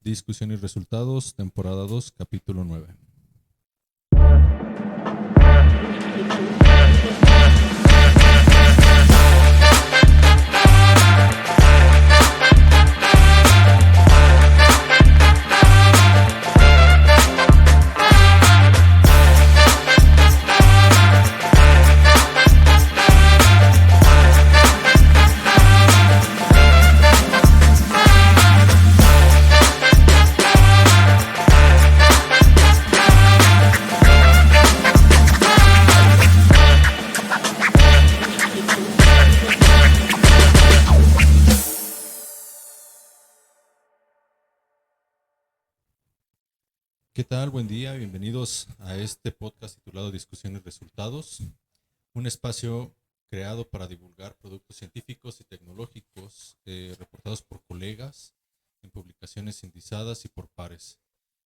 Discusión y resultados, temporada 2, capítulo 9. ¿Qué tal? Buen día, bienvenidos a este podcast titulado Discusión y Resultados, un espacio creado para divulgar productos científicos y tecnológicos reportados por colegas en publicaciones indizadas y por pares.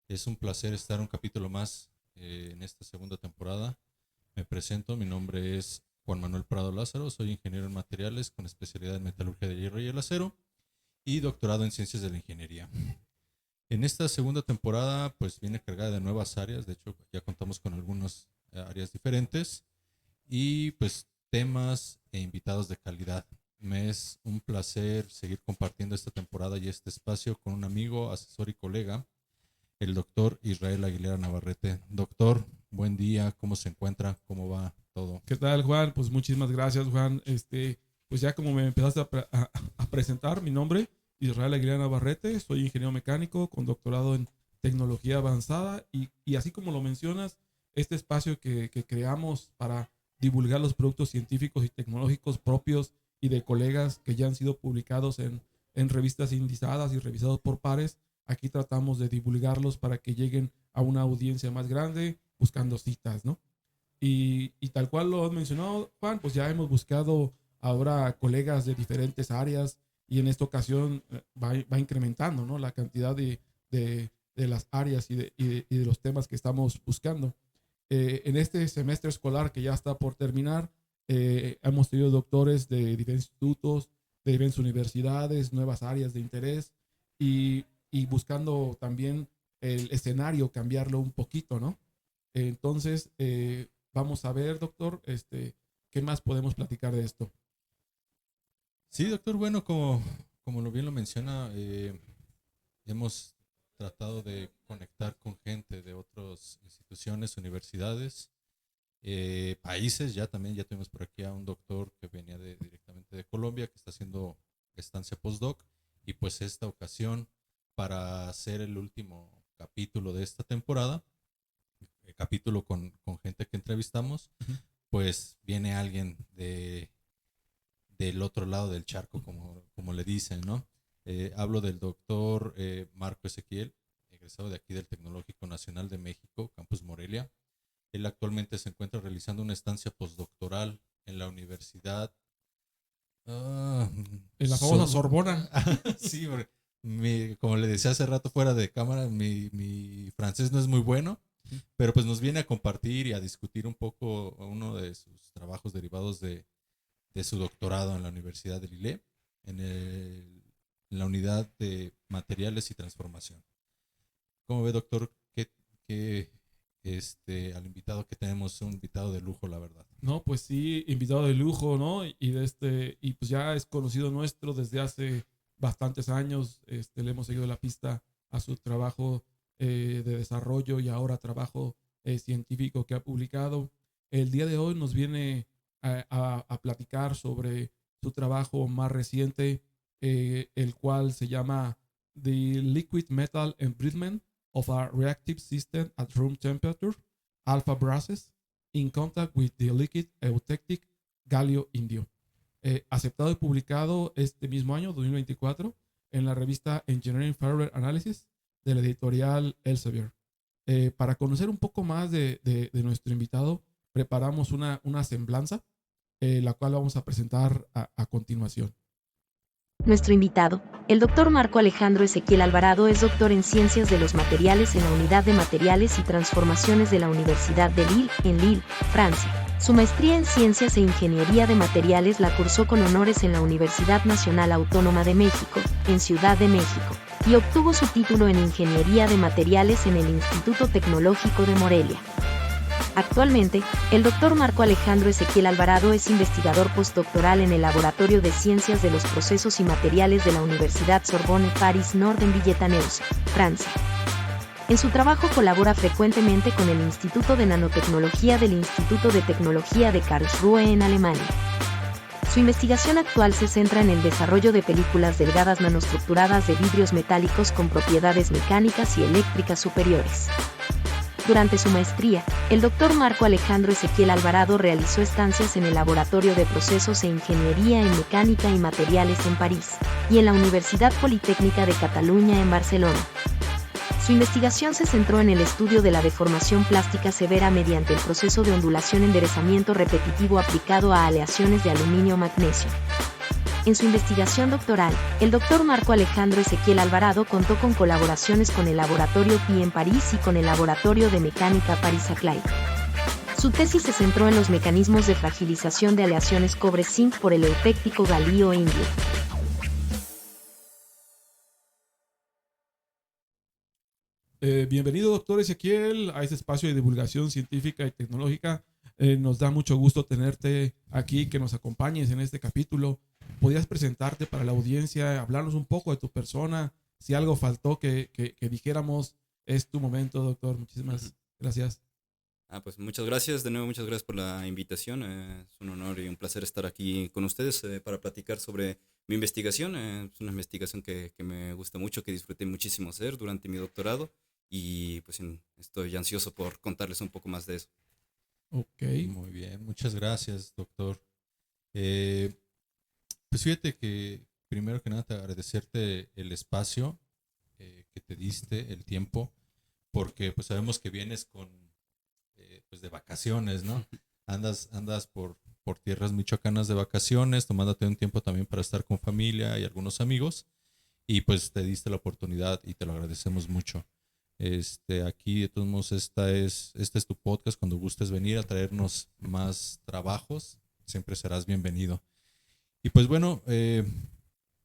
Es un placer estar un capítulo más en esta segunda temporada. Me presento, mi nombre es Juan Manuel Prado Lázaro, soy ingeniero en materiales con especialidad en metalurgia de hierro y el acero y doctorado en ciencias de la ingeniería. En esta segunda temporada pues viene cargada de nuevas áreas, de hecho ya contamos con algunas áreas diferentes y pues temas e invitados de calidad. Me es un placer seguir compartiendo esta temporada y este espacio con un amigo, asesor y colega, el doctor Israel Aguilera Navarrete. Doctor, buen día, ¿cómo se encuentra? ¿Cómo va todo? ¿Qué tal, Juan? Pues muchísimas gracias, Juan. Pues ya como me empezaste a presentar, mi nombre Israel Aguilera Navarrete, soy ingeniero mecánico con doctorado en tecnología avanzada y así como lo mencionas, este espacio que creamos para divulgar los productos científicos y tecnológicos propios y de colegas que ya han sido publicados en revistas indizadas y revisados por pares, aquí tratamos de divulgarlos para que lleguen a una audiencia más grande buscando citas, ¿no? Y tal cual lo has mencionado, Juan, pues ya hemos buscado ahora colegas de diferentes áreas y en esta ocasión va incrementando, ¿no?, la cantidad de las áreas y de los temas que estamos buscando. En este semestre escolar que ya está por terminar, hemos tenido doctores de diferentes institutos, de diferentes universidades, nuevas áreas de interés y buscando también el escenario, cambiarlo un poquito, ¿no? Entonces, vamos a ver, doctor, ¿qué más podemos platicar de esto? Sí, doctor, bueno, como lo bien lo menciona, hemos tratado de conectar con gente de otras instituciones, universidades, países. Ya tuvimos por aquí a un doctor que venía directamente de Colombia, que está haciendo estancia postdoc, y pues esta ocasión, para hacer el último capítulo de esta temporada, el capítulo con gente que entrevistamos, pues viene alguien del otro lado del charco, como le dicen, ¿no? Hablo del doctor Marco Ezequiel, egresado de aquí del Tecnológico Nacional de México, Campus Morelia. Él actualmente se encuentra realizando una estancia postdoctoral en la universidad. En la famosa Sorbona. Sí, como le decía hace rato fuera de cámara, mi francés no es muy bueno, pero pues nos viene a compartir y a discutir un poco uno de sus trabajos derivados de su doctorado en la Universidad de Lille, en la unidad de materiales y transformación. ¿Cómo ve, doctor? Al invitado que tenemos, un invitado de lujo, la verdad. No, pues sí, invitado de lujo, ¿no? Y pues ya es conocido nuestro desde hace bastantes años. Le hemos seguido la pista a su trabajo de desarrollo y ahora trabajo científico que ha publicado. El día de hoy nos viene a platicar sobre su trabajo más reciente, el cual se llama The Liquid Metal Enrichment of a Reactive System at Room Temperature, Alpha Brasses, in Contact with the Liquid Eutectic Galio Indio. Aceptado y publicado este mismo año, 2024, en la revista Engineering Further Analysis de la editorial Elsevier. Para conocer un poco más de nuestro invitado, preparamos una semblanza, la cual vamos a presentar a continuación. Nuestro invitado, el Dr. Marco Alejandro Ezequiel Alvarado, es doctor en Ciencias de los Materiales en la Unidad de Materiales y Transformaciones de la Universidad de Lille, en Lille, Francia. Su maestría en Ciencias e Ingeniería de Materiales la cursó con honores en la Universidad Nacional Autónoma de México, en Ciudad de México. y obtuvo su título en Ingeniería de Materiales en el Instituto Tecnológico de Morelia. Actualmente, el Dr. Marco Alejandro Ezequiel Alvarado es investigador postdoctoral en el Laboratorio de Ciencias de los Procesos y Materiales de la Universidad Sorbonne Paris Nord en Villetaneuse, Francia. En su trabajo colabora frecuentemente con el Instituto de Nanotecnología del Instituto de Tecnología de Karlsruhe en Alemania. Su investigación actual se centra en el desarrollo de películas delgadas nanoestructuradas de vidrios metálicos con propiedades mecánicas y eléctricas superiores. Durante su maestría, el Dr. Marco Alejandro Ezequiel Alvarado realizó estancias en el Laboratorio de Procesos e Ingeniería en Mecánica y Materiales en París, y en la Universidad Politécnica de Cataluña en Barcelona. Su investigación se centró en el estudio de la deformación plástica severa mediante el proceso de ondulación-enderezamiento repetitivo aplicado a aleaciones de aluminio-magnesio. En su investigación doctoral, el Dr. Marco Alejandro Ezequiel Alvarado contó con colaboraciones con el Laboratorio Pi en París y con el Laboratorio de Mecánica Paris-Saclay. Su tesis se centró en los mecanismos de fragilización de aleaciones cobre-zinc por el eupéctico galio indio. Bienvenido, doctor Ezequiel, a este espacio de divulgación científica y tecnológica. Nos da mucho gusto tenerte aquí, que nos acompañes en este capítulo. ¿Podrías presentarte para la audiencia, hablarnos un poco de tu persona? Si algo faltó que dijéramos, es tu momento, doctor. Muchísimas gracias. Pues muchas gracias, de nuevo muchas gracias por la invitación. Es un honor y un placer estar aquí con ustedes para platicar sobre mi investigación. Es una investigación que me gusta mucho, que disfruté muchísimo hacer durante mi doctorado y pues estoy ansioso por contarles un poco más de eso. Ok. Muy bien, muchas gracias, doctor. Pues fíjate que primero que nada te agradecerte el espacio que te diste, el tiempo, porque pues sabemos que vienes con pues de vacaciones, ¿no? Andas por tierras michoacanas de vacaciones, tomándote un tiempo también para estar con familia y algunos amigos, y pues te diste la oportunidad y te lo agradecemos mucho. Aquí de todos modos este es tu podcast. Cuando gustes venir a traernos más trabajos, siempre serás bienvenido. Y pues bueno,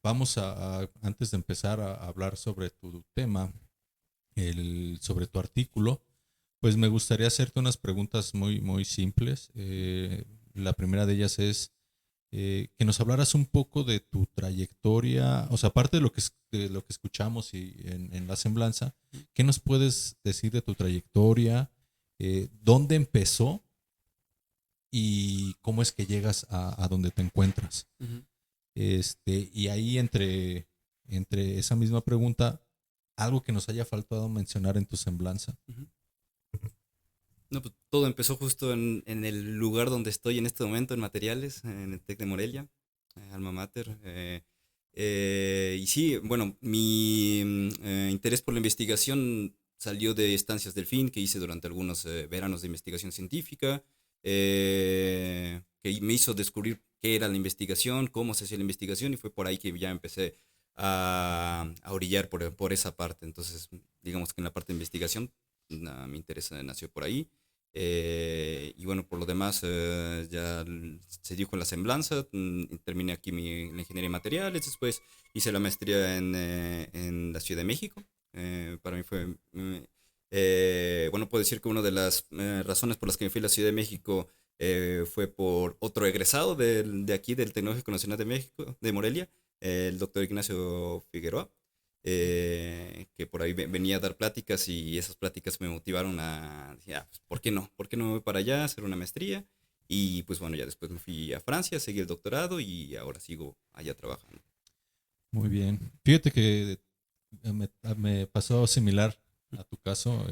vamos antes de empezar a hablar sobre tu tema, sobre tu artículo, pues me gustaría hacerte unas preguntas muy, muy simples. La primera de ellas es que nos hablaras un poco de tu trayectoria, o sea, aparte de lo que escuchamos y en la semblanza, ¿qué nos puedes decir de tu trayectoria? ¿Dónde empezó? ¿Y cómo es que llegas a donde te encuentras? Uh-huh. Y ahí entre esa misma pregunta, algo que nos haya faltado mencionar en tu semblanza. Uh-huh. No, pues todo empezó justo en el lugar donde estoy en este momento, en materiales, en el TEC de Morelia, alma mater. Y sí, bueno, mi interés por la investigación salió de estancias del FIN que hice durante algunos veranos de investigación científica, que me hizo descubrir qué era la investigación, cómo se hacía la investigación, y fue por ahí que ya empecé a orillar por esa parte. Entonces, digamos que en la parte de investigación mi interés nació por ahí. Y bueno, por lo demás ya se dio con la semblanza. Terminé aquí la ingeniería de materiales, después hice la maestría en la Ciudad de México. Para mí fue, bueno, puedo decir que una de las razones por las que me fui a la Ciudad de México fue por otro egresado de aquí, del Tecnológico Nacional de México, de Morelia, el doctor Ignacio Figueroa. Que por ahí venía a dar pláticas, y esas pláticas me motivaron a decir, pues, ¿por qué no? ¿Por qué no me voy para allá a hacer una maestría? Y pues bueno, ya después me fui a Francia, seguí el doctorado y ahora sigo allá trabajando. Muy bien. Fíjate que me pasó similar a tu caso.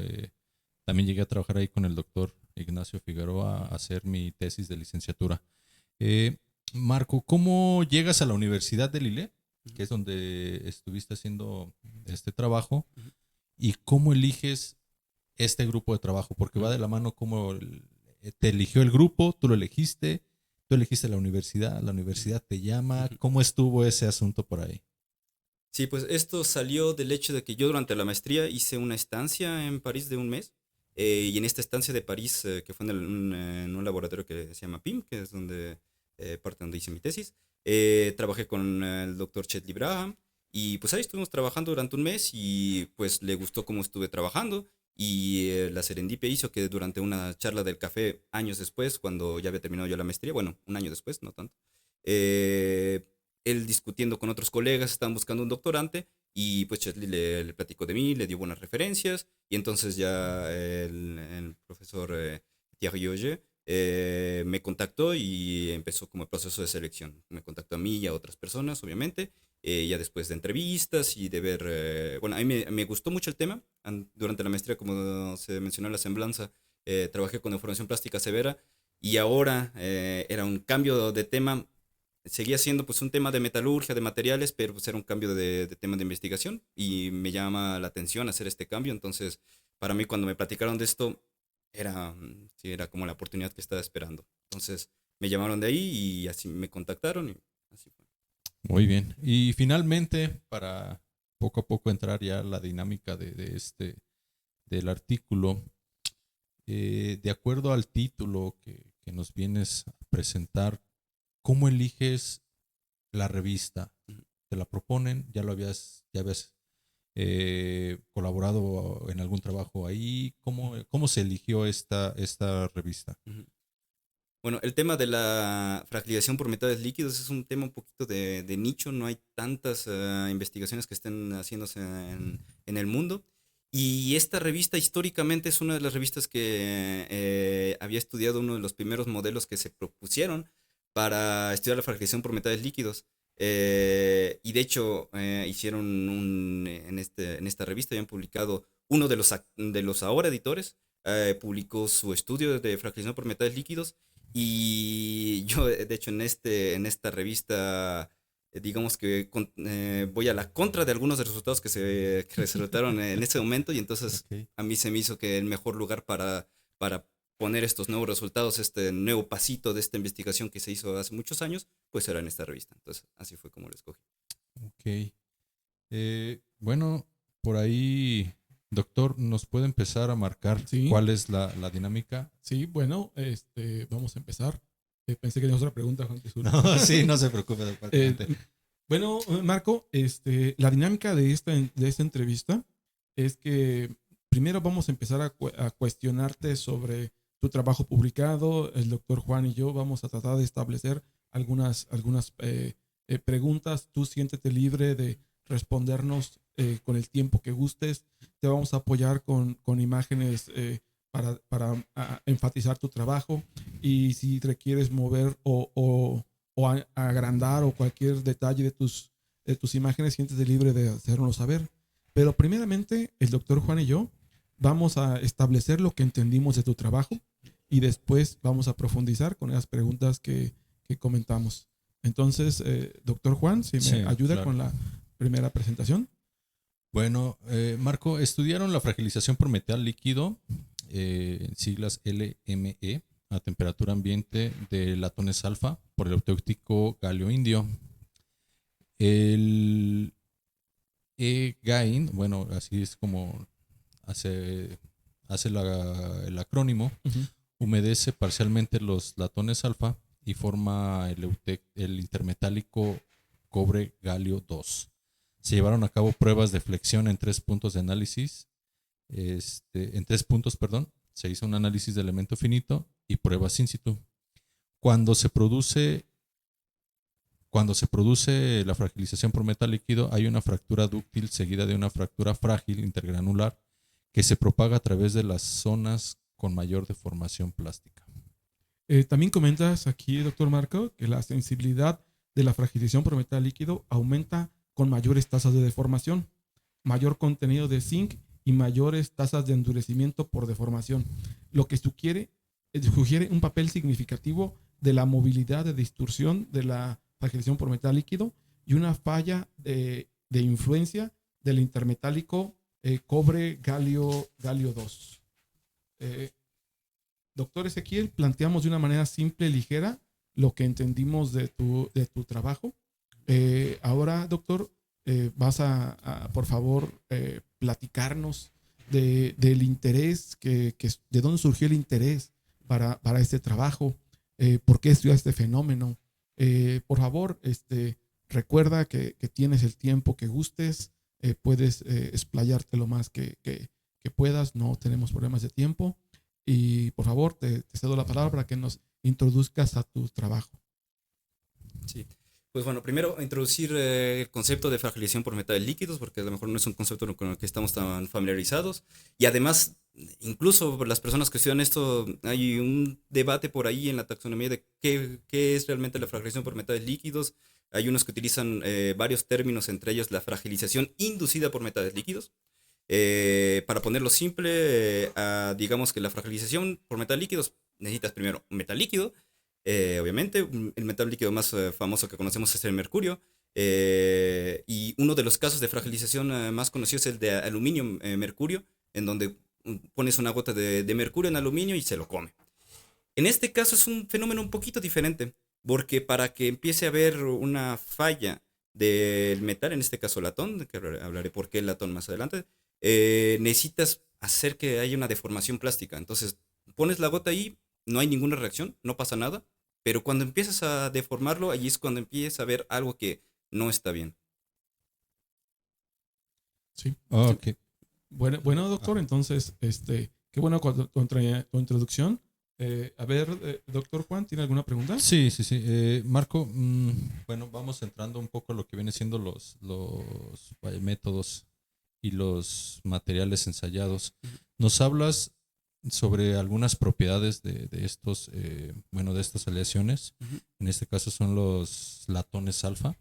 También llegué a trabajar ahí con el doctor Ignacio Figueroa a hacer mi tesis de licenciatura. Marco, ¿cómo llegas a la Universidad de Lille, que es donde estuviste haciendo este trabajo, y cómo eliges este grupo de trabajo? Porque va de la mano, cómo te eligió el grupo, tú elegiste la universidad te llama, ¿cómo estuvo ese asunto por ahí? Sí, pues esto salió del hecho de que yo durante la maestría hice una estancia en París de un mes, y en esta estancia de París, que fue en un laboratorio que se llama PIM, que es parte donde hice mi tesis, trabajé con el doctor Chet Libraham, Y pues ahí estuvimos trabajando durante un mes y pues le gustó cómo estuve trabajando. Y la serendipia hizo que durante una charla del café, años después, cuando ya había terminado yo la maestría, bueno, un año después, no tanto, eh, él discutiendo con otros colegas, estaban buscando un doctorante y pues Chetley le platicó de mí, le dio buenas referencias y entonces ya el profesor Thierry Auger me contactó y empezó como el proceso de selección. Me contactó a mí y a otras personas, obviamente, ya después de entrevistas y de ver, bueno, a mí me gustó mucho el tema. Durante la maestría, como se mencionó en la semblanza, trabajé con deformación plástica severa y ahora era un cambio de tema. Seguía siendo pues un tema de metalurgia, de materiales, pero pues era un cambio de tema de investigación y me llama la atención hacer este cambio. Entonces, para mí cuando me platicaron de esto, sí, era como la oportunidad que estaba esperando. Entonces, me llamaron de ahí y así me contactaron y así fue. Muy bien. Y finalmente, para poco a poco entrar ya a la dinámica del artículo, de acuerdo al título que nos vienes a presentar, ¿cómo eliges la revista? ¿Te la proponen? Ya habías colaborado en algún trabajo ahí? ¿Cómo se eligió esta revista? Bueno, el tema de la fragilización por metales líquidos es un tema un poquito de nicho, no hay tantas investigaciones que estén haciéndose en el mundo. Y esta revista históricamente es una de las revistas que había estudiado uno de los primeros modelos que se propusieron para estudiar la fragilización por metales líquidos. Y de hecho hicieron en esta revista, habían publicado uno de los ahora editores, publicó su estudio de fragilización por metales líquidos y yo, de hecho, en esta revista, digamos que voy a la contra de algunos de los resultados que resultaron en ese momento y entonces Ok. a mí se me hizo que el mejor lugar para poner estos nuevos resultados, este nuevo pasito de esta investigación que se hizo hace muchos años, pues era en esta revista. Entonces, así fue como lo escogí. Ok. Bueno, por ahí, doctor, ¿nos puede empezar a marcar Sí. cuál es la dinámica? Sí, bueno, vamos a empezar. Pensé que tenías otra pregunta, Juan Jesús. No, sí, no se preocupe, doctor. Bueno, Marco, la dinámica de esta entrevista es que primero vamos a empezar a cuestionarte sobre tu trabajo publicado. El doctor Juan y yo vamos a tratar de establecer algunas preguntas. Tú siéntete libre de respondernos con el tiempo que gustes. Te vamos a apoyar con imágenes para enfatizar tu trabajo y si requieres mover o agrandar o cualquier detalle de tus imágenes, siéntete libre de hacernos saber. Pero primeramente, el doctor Juan y yo vamos a establecer lo que entendimos de tu trabajo y después vamos a profundizar con las preguntas que comentamos. Entonces, doctor Juan, si me Sí, ayuda claro. con la primera presentación. Bueno, Marco, estudiaron la fragilización por metal líquido, en siglas LME, a temperatura ambiente de latones alfa por el autéutico galio indio. El EGAIN, bueno, así es como hace el acrónimo, humedece parcialmente los latones alfa y forma el intermetálico cobre galio 2. Se llevaron a cabo pruebas de flexión en 3 puntos de análisis. En 3 puntos, perdón. Se hizo un análisis de elemento finito y pruebas in situ. Cuando se produce la fragilización por metal líquido, hay una fractura dúctil seguida de una fractura frágil intergranular que se propaga a través de las zonas con mayor deformación plástica. También comentas aquí, doctor Marco, que la sensibilidad de la fragilización por metal líquido aumenta con mayores tasas de deformación, mayor contenido de zinc y mayores tasas de endurecimiento por deformación, lo que sugiere un papel significativo de la movilidad de distorsión de la fragilización por metal líquido y una falla de influencia del intermetálico cobre galio 2. Doctor Ezequiel, planteamos de una manera simple y ligera lo que entendimos de tu trabajo. Ahora, doctor, vas por favor, platicarnos del interés, de dónde surgió el interés para este trabajo, por qué estudiar este fenómeno. Por favor, recuerda que tienes el tiempo que gustes, puedes explayarte lo más que puedas, no tenemos problemas de tiempo. Y por favor, te cedo la palabra para que nos introduzcas a tu trabajo. Sí. Pues bueno, primero introducir el concepto de fragilización por metales líquidos, porque a lo mejor no es un concepto con el que estamos tan familiarizados. Y además, incluso por las personas que estudian esto, hay un debate por ahí en la taxonomía de qué es realmente la fragilización por metales líquidos. Hay unos que utilizan varios términos, entre ellos la fragilización inducida por metales líquidos. Para ponerlo simple, digamos que la fragilización por metales líquidos, necesitas primero un metal líquido. Obviamente, el metal líquido más famoso que conocemos es el mercurio. Y uno de los casos de fragilización más conocidos es el de aluminio-mercurio, en donde pones una gota de mercurio en aluminio y se lo come. En este caso es un fenómeno un poquito diferente, porque para que empiece a haber una falla del metal, en este caso latón, que hablaré por qué el latón más adelante, necesitas hacer que haya una deformación plástica. Entonces, pones la gota ahí, no hay ninguna reacción, no pasa nada, pero cuando empiezas a deformarlo, allí es cuando empiezas a ver algo que no está bien. Sí. Ok. Bueno, doctor, entonces, qué bueno con tu introducción. A ver, doctor Juan, ¿tiene alguna pregunta? Sí. Marco, bueno, vamos entrando un poco a lo que viene siendo los métodos y los materiales ensayados. ¿Nos hablas sobre algunas propiedades de estos, de estas aleaciones? En este caso son los latones alfa.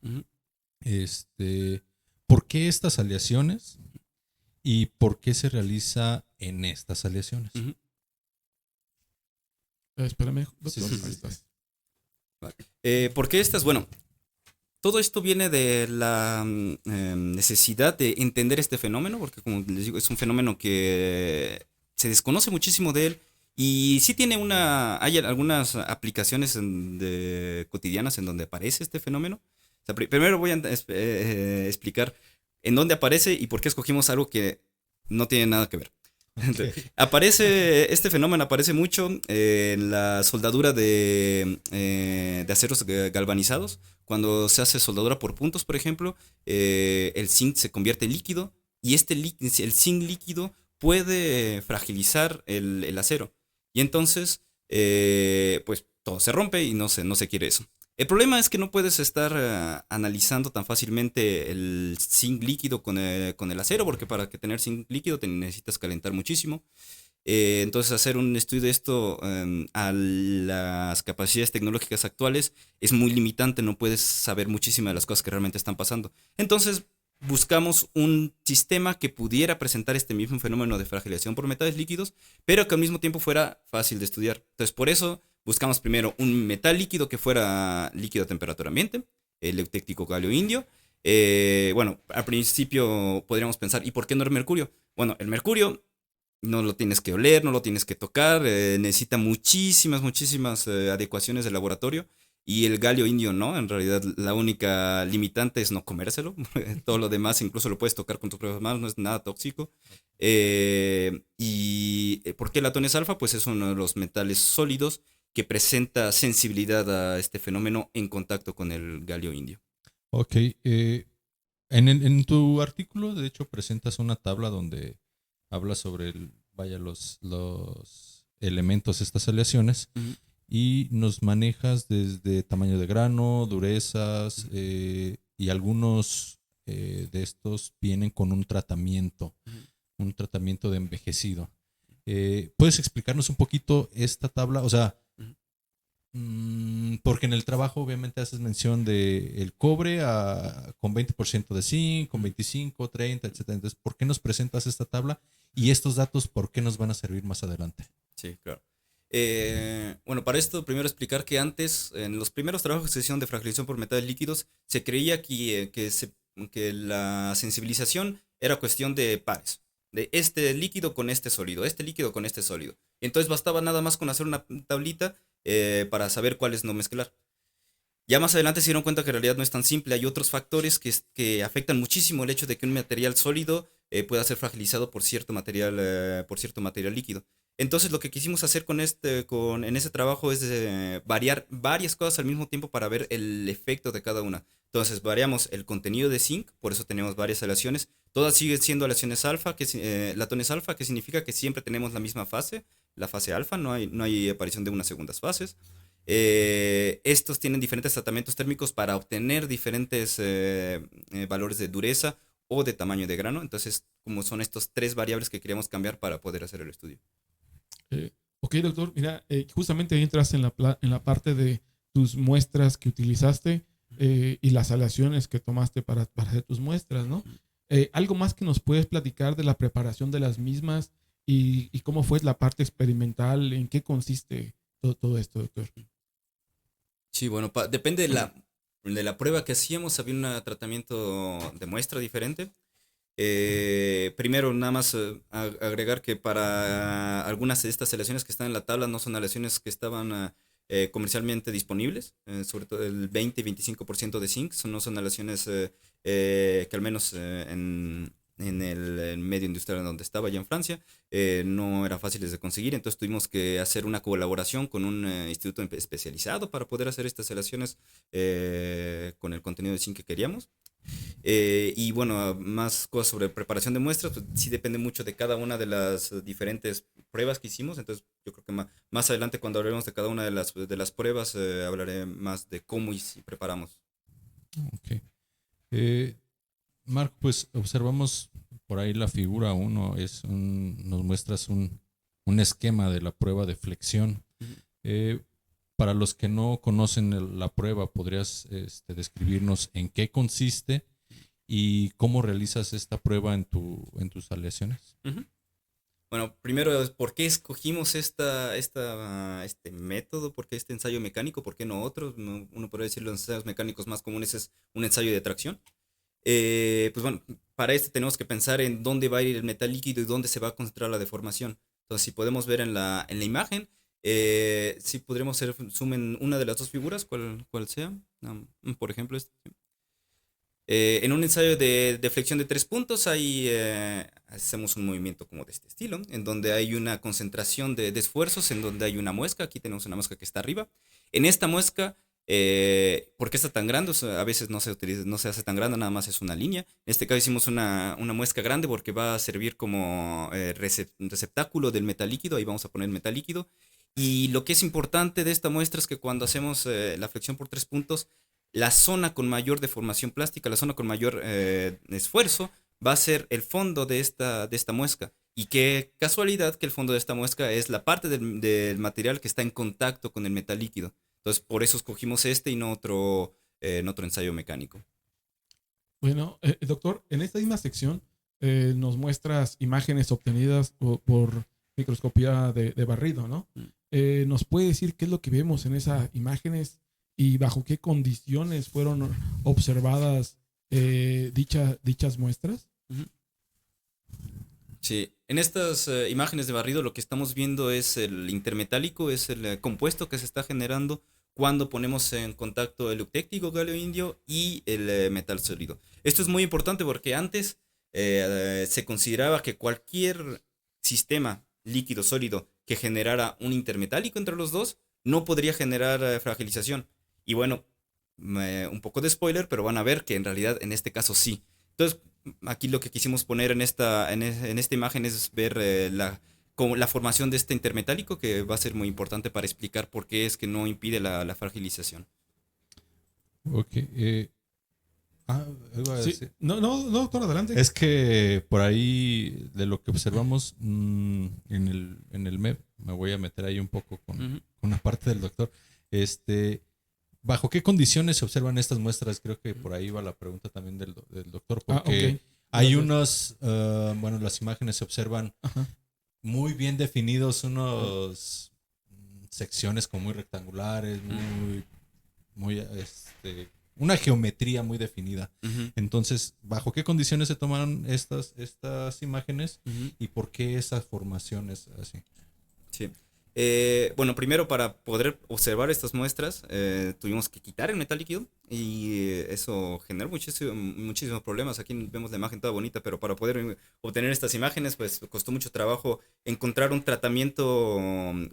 ¿Por qué estas aleaciones y por qué se realiza en estas aleaciones? Espérame, doctor. Sí. Ahí estás. ¿Por qué estas? Bueno, todo esto viene de la necesidad de entender este fenómeno, porque como les digo, es un fenómeno que se desconoce muchísimo de él y sí tiene hay algunas aplicaciones cotidianas en donde aparece este fenómeno. O sea, primero voy a explicar en dónde aparece y por qué escogimos algo que no tiene nada que ver. Este fenómeno aparece mucho en la soldadura de aceros galvanizados. Cuando se hace soldadura por puntos, por ejemplo, el zinc se convierte en líquido y el zinc líquido puede fragilizar el acero. Y entonces, pues todo se rompe y no se quiere eso. El problema es que no puedes estar analizando tan fácilmente el zinc líquido con el acero, porque para que tener zinc líquido te necesitas calentar muchísimo. Entonces hacer un estudio de esto a las capacidades tecnológicas actuales es muy limitante, no puedes saber muchísimas de las cosas que realmente están pasando. Entonces buscamos un sistema que pudiera presentar este mismo fenómeno de fragilización por metales líquidos, pero que al mismo tiempo fuera fácil de estudiar. Entonces por eso buscamos primero un metal líquido que fuera líquido a temperatura ambiente, el eutéctico galio indio. Bueno, al principio podríamos pensar, ¿y por qué no el mercurio? Bueno, el mercurio no lo tienes que oler, no lo tienes que tocar, necesita muchísimas adecuaciones de laboratorio. Y el galio indio no, en realidad la única limitante es no comérselo. Todo lo demás incluso lo puedes tocar con tus propias manos, no es nada tóxico. ¿Y por qué el latones alfa? Pues es uno de los metales sólidos que presenta sensibilidad a este fenómeno en contacto con el galio indio. Ok. En tu artículo, de hecho, presentas una tabla donde hablas sobre los elementos de estas aleaciones. Y nos manejas desde tamaño de grano, durezas, y algunos de estos vienen con un tratamiento de envejecido. ¿Puedes explicarnos un poquito esta tabla? O sea, porque en el trabajo obviamente haces mención de el cobre con 20% de zinc, con 25, 30, etc. Entonces, ¿por qué nos presentas esta tabla? Y estos datos, ¿por qué nos van a servir más adelante? Sí, claro. Bueno, para esto primero explicar que antes, en los primeros trabajos que se hicieron de fragilización por metales líquidos, se creía que la sensibilización era cuestión de pares, de este líquido con este sólido, este líquido con este sólido. Entonces bastaba nada más con hacer una tablita para saber cuáles no mezclar. Ya más adelante se dieron cuenta que en realidad no es tan simple, hay otros factores que afectan muchísimo el hecho de que un material sólido pueda ser fragilizado por cierto material líquido. Entonces lo que quisimos hacer en ese trabajo es variar varias cosas al mismo tiempo para ver el efecto de cada una. Entonces variamos el contenido de zinc, por eso tenemos varias aleaciones. Todas siguen siendo aleaciones alfa, latones alfa, que significa que siempre tenemos la misma fase, la fase alfa, no hay aparición de unas segundas fases. Estos tienen diferentes tratamientos térmicos para obtener diferentes valores de dureza o de tamaño de grano. Entonces, como son estos tres variables que queríamos cambiar para poder hacer el estudio. Ok, doctor, mira, justamente ahí entras en la parte de tus muestras que utilizaste y las aleaciones que tomaste para hacer tus muestras, ¿no? ¿Algo más que nos puedes platicar de la preparación de las mismas y cómo fue la parte experimental? ¿En qué consiste todo esto, doctor? Sí, bueno, depende de la prueba que hacíamos, había un tratamiento de muestra diferente. Primero, nada más agregar que para algunas de estas aleaciones que están en la tabla no son aleaciones que estaban comercialmente disponibles, sobre todo el 20 y 25% de zinc, no son aleaciones que al menos en el medio industrial donde estaba, allá en Francia, no eran fáciles de conseguir. Entonces tuvimos que hacer una colaboración con un instituto especializado para poder hacer estas aleaciones con el contenido de zinc que queríamos. Y bueno, más cosas sobre preparación de muestras, pues sí depende mucho de cada una de las diferentes pruebas que hicimos. Entonces yo creo que más adelante, cuando hablemos de cada una de las pruebas, hablaré más de cómo y si preparamos. Ok. Marco, pues observamos por ahí la figura 1, nos muestras un esquema de la prueba de flexión. Para los que no conocen la prueba, ¿podrías describirnos en qué consiste y cómo realizas esta prueba en tus aleaciones? Uh-huh. Bueno, primero, ¿por qué escogimos este método? ¿Por qué este ensayo mecánico? ¿Por qué no otros? Uno podría decir los ensayos mecánicos más comunes es un ensayo de tracción. Pues bueno, para esto tenemos que pensar en dónde va a ir el metal líquido y dónde se va a concentrar la deformación. Entonces, si podemos ver en la imagen, si podremos hacer zoom en una de las dos figuras, cual sea. Por ejemplo, en un ensayo de flexión de 3 puntos, ahí hacemos un movimiento como de este estilo, en donde hay una concentración de esfuerzos, en donde hay una muesca. Aquí tenemos una muesca que está arriba. En esta muesca, ¿por qué está tan grande? O sea, a veces no se hace tan grande, nada más es una línea. En este caso hicimos una muesca grande porque va a servir como receptáculo del metal líquido. Ahí vamos a poner metal líquido. Y lo que es importante de esta muestra es que cuando hacemos la flexión por 3 puntos, la zona con mayor deformación plástica, la zona con mayor esfuerzo, va a ser el fondo de esta muesca. Y qué casualidad que el fondo de esta muesca es la parte del material que está en contacto con el metal líquido. Entonces, por eso escogimos y no otro ensayo mecánico. Bueno, doctor, en esta misma sección nos muestras imágenes obtenidas por microscopía de barrido, ¿no? ¿Nos puede decir qué es lo que vemos en esas imágenes y bajo qué condiciones fueron observadas dichas muestras? Sí, en estas imágenes de barrido lo que estamos viendo es el intermetálico, es el compuesto que se está generando cuando ponemos en contacto el eutéctico galio indio y el metal sólido. Esto es muy importante porque antes se consideraba que cualquier sistema líquido sólido que generara un intermetálico entre los dos no podría generar fragilización. Y bueno, un poco de spoiler, pero van a ver que en realidad en este caso sí. Entonces, aquí lo que quisimos poner en esta imagen es ver la formación de este intermetálico, que va a ser muy importante para explicar por qué es que no impide la fragilización. Ok. Sí. No, doctor, adelante. Es que por ahí, de lo que observamos en el MEP, me voy a meter ahí un poco con una parte del doctor. ¿Bajo qué condiciones se observan estas muestras? Creo que por ahí va la pregunta también del doctor, porque hay las imágenes se observan muy bien definidos, unos secciones como muy rectangulares, una geometría muy definida. Entonces, ¿bajo qué condiciones se tomaron estas imágenes y por qué esas formaciones así? Sí. Bueno, primero para poder observar estas muestras tuvimos que quitar el metal líquido y eso generó muchísimos problemas. Aquí vemos la imagen toda bonita, pero para poder obtener estas imágenes pues costó mucho trabajo encontrar un tratamiento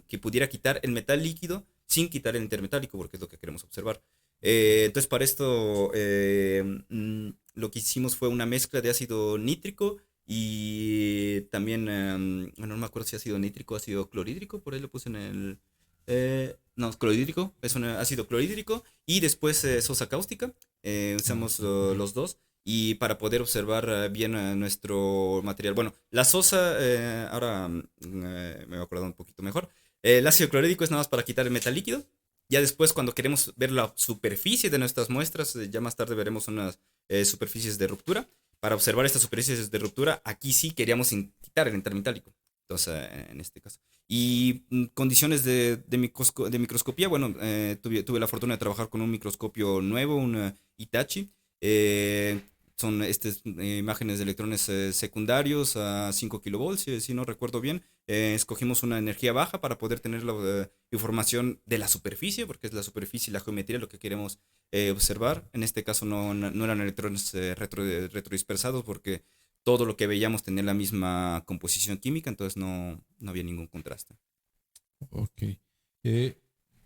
que pudiera quitar el metal líquido sin quitar el intermetálico, porque es lo que queremos observar. Entonces para esto lo que hicimos fue una mezcla de ácido nítrico y también, bueno, no me acuerdo si ácido nítrico o ácido clorhídrico, por ahí lo puse en el... no, clorhídrico, es un ácido clorhídrico y después sosa cáustica, usamos los dos y para poder observar bien nuestro material. Bueno, la sosa, ahora me voy a acordar un poquito mejor, el ácido clorhídrico es nada más para quitar el metal líquido. Ya después, cuando queremos ver la superficie de nuestras muestras, ya más tarde veremos unas superficies de ruptura. Para observar estas superficies de ruptura, aquí sí queríamos quitar el intermetálico. Entonces, en este caso. Y condiciones de microscopía, bueno, tuve la fortuna de trabajar con un microscopio nuevo, un Hitachi. Son imágenes de electrones secundarios a 5 kilovolts, si no recuerdo bien. Escogimos una energía baja para poder tener la información de la superficie, porque es la superficie y la geometría lo que queremos observar. En este caso no eran electrones retrodispersados, porque todo lo que veíamos tenía la misma composición química, entonces no había ningún contraste. Ok.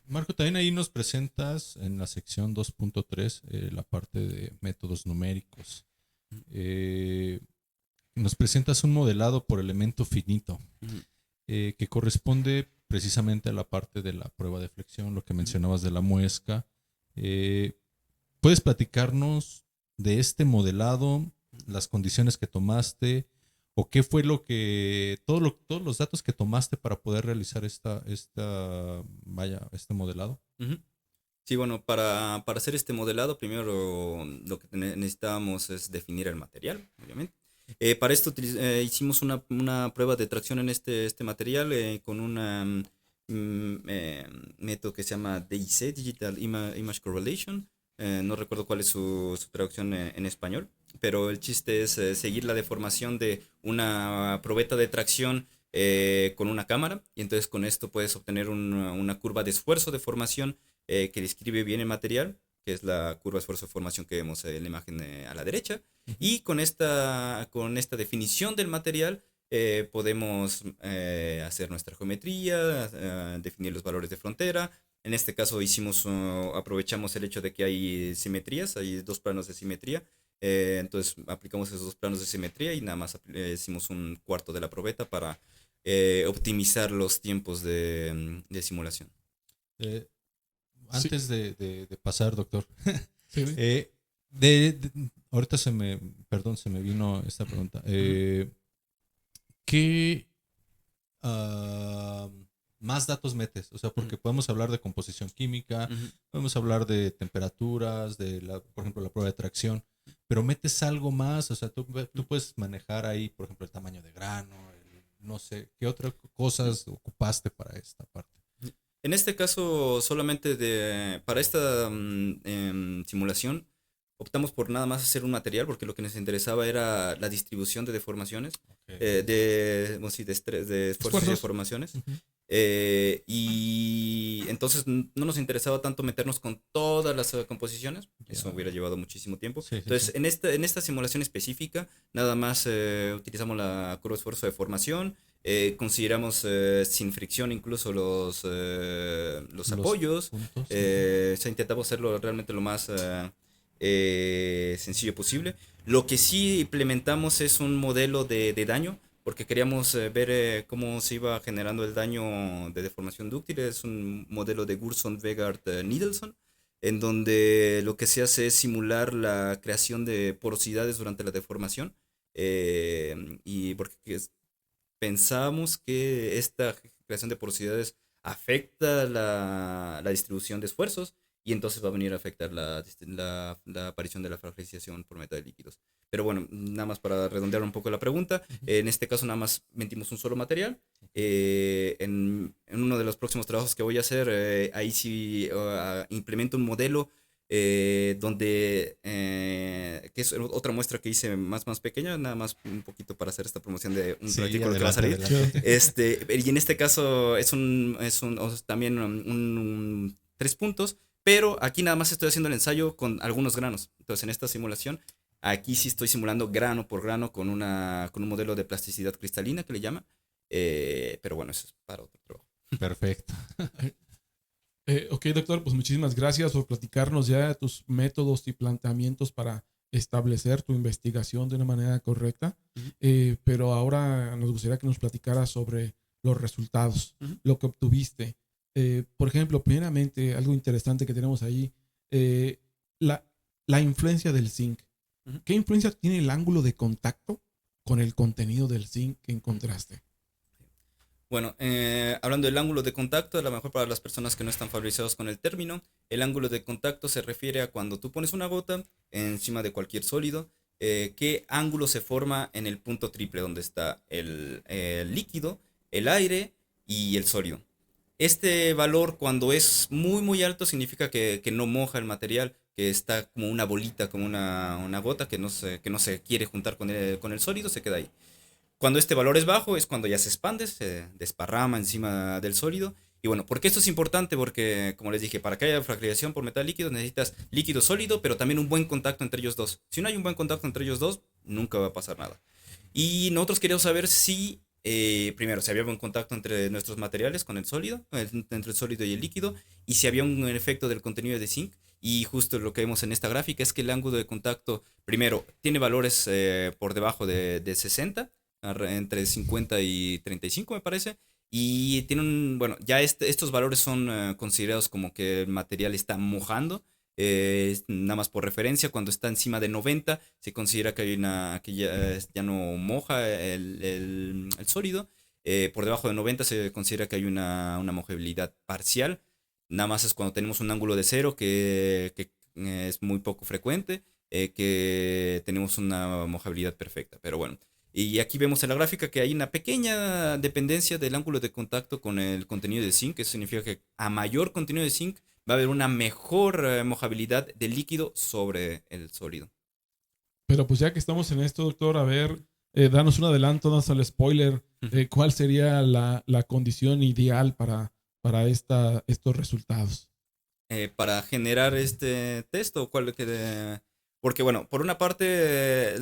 Marco, también ahí nos presentas en la sección 2.3 la parte de métodos numéricos. Nos presentas un modelado por elemento finito que corresponde precisamente a la parte de la prueba de flexión, lo que mencionabas de la muesca. ¿Puedes platicarnos de este modelado, las condiciones que tomaste o qué fue todos los datos que tomaste para poder realizar este modelado? Sí, bueno, para hacer este modelado, primero lo que necesitábamos es definir el material, obviamente. Para esto hicimos una prueba de tracción en este material con un método que se llama DIC, Digital Image Correlation. No recuerdo cuál es su traducción en español, pero el chiste es seguir la deformación de una probeta de tracción con una cámara, y entonces con esto puedes obtener una curva de esfuerzo de formación que describe bien el material, que es la curva de esfuerzo de formación que vemos en la imagen a la derecha, y con esta definición del material podemos hacer nuestra geometría, definir los valores de frontera. En este caso aprovechamos el hecho de que hay simetrías, hay dos planos de simetría. Entonces aplicamos esos dos planos de simetría y nada más hicimos un cuarto de la probeta para optimizar los tiempos de simulación. Antes de pasar, doctor, Sí. ahorita se me vino esta pregunta. ¿Qué más datos metes? O sea, porque podemos hablar de composición química, podemos hablar de temperaturas, por ejemplo, la prueba de tracción, pero metes algo más. O sea, tú puedes manejar ahí, por ejemplo, el tamaño de grano, no sé, ¿qué otras cosas ocupaste para esta parte? En este caso, solamente para esta simulación, optamos por nada más hacer un material, porque lo que nos interesaba era la distribución de deformaciones, de esfuerzos y deformaciones. Y entonces no nos interesaba tanto meternos con todas las composiciones, eso hubiera llevado muchísimo tiempo. Entonces, en esta simulación específica, nada más utilizamos la curva de esfuerzo de formación. Consideramos sin fricción incluso los apoyos. Intentamos hacerlo realmente lo más sencillo posible. Lo que sí implementamos es un modelo de daño, porque queríamos ver cómo se iba generando el daño de deformación dúctil. Es un modelo de Gurson, Vegard, Nielsen, en donde lo que se hace es simular la creación de porosidades durante la deformación. Y porque pensamos que esta creación de porosidades afecta la distribución de esfuerzos y entonces va a venir a afectar la aparición de la fragilización por meta de líquidos. Pero bueno, nada más para redondear un poco la pregunta, en este caso nada más metimos un solo material. En uno de los próximos trabajos que voy a hacer, ahí sí implemento un modelo que es otra muestra que hice más pequeña, nada más un poquito para hacer esta promoción de un Sí, artículo que va a adelante, salir. adelante. Y en este caso también 3 puntos, pero aquí nada más estoy haciendo el ensayo con algunos granos. Entonces, en esta simulación, aquí sí estoy simulando grano por grano con un modelo de plasticidad cristalina que le llama. Pero bueno, eso es para otro trabajo. Perfecto. Ok, doctor, pues muchísimas gracias por platicarnos ya tus métodos y planteamientos para establecer tu investigación de una manera correcta. Ujú. Pero ahora nos gustaría que nos platicaras sobre los resultados, Ujú. lo que obtuviste. Por ejemplo, primeramente, algo interesante que tenemos ahí, eh, la, la influencia del zinc. Ujú. ¿Qué influencia tiene el ángulo de contacto con el contenido del zinc que encontraste? Bueno, hablando del ángulo de contacto, a lo mejor para las personas que no están familiarizados con el término, el ángulo de contacto se refiere a cuando tú pones una gota encima de cualquier sólido, qué ángulo se forma en el punto triple, donde está el líquido, el aire y el sólido. Este valor, cuando es muy alto, significa que no moja el material, que está como una bolita, como una gota que no se quiere juntar con el sólido, se queda ahí. Cuando este valor es bajo es cuando ya se expande, se desparrama encima del sólido. Y bueno, ¿por qué esto es importante? Porque, como les dije, para que haya fragilización por metal líquido necesitas líquido sólido, pero también un buen contacto entre ellos dos. Si no hay un buen contacto entre ellos dos, nunca va a pasar nada. Y nosotros queríamos saber si, primero, si había buen contacto entre nuestros materiales con el sólido, entre el sólido y el líquido, y si había un efecto del contenido de zinc. Y justo lo que vemos en esta gráfica es que el ángulo de contacto, primero, tiene valores por debajo de 60, entre 50 y 35 me parece. Y tiene bueno, ya estos valores son considerados como que el material está mojando. Nada más por referencia, cuando está encima de 90 se considera que que ya no moja el sólido. Por debajo de 90 se considera que hay una mojabilidad parcial. Nada más es cuando tenemos un ángulo de cero que es muy poco frecuente, que tenemos una mojabilidad perfecta. Pero bueno, y aquí vemos en la gráfica que hay una pequeña dependencia del ángulo de contacto con el contenido de zinc. Eso significa que a mayor contenido de zinc va a haber una mejor mojabilidad del líquido sobre el sólido. Pero pues ya que estamos en esto, doctor, a ver, danos un adelanto, danos el spoiler, ¿cuál sería la condición ideal para estos resultados? Para generar este texto, porque bueno, por una parte,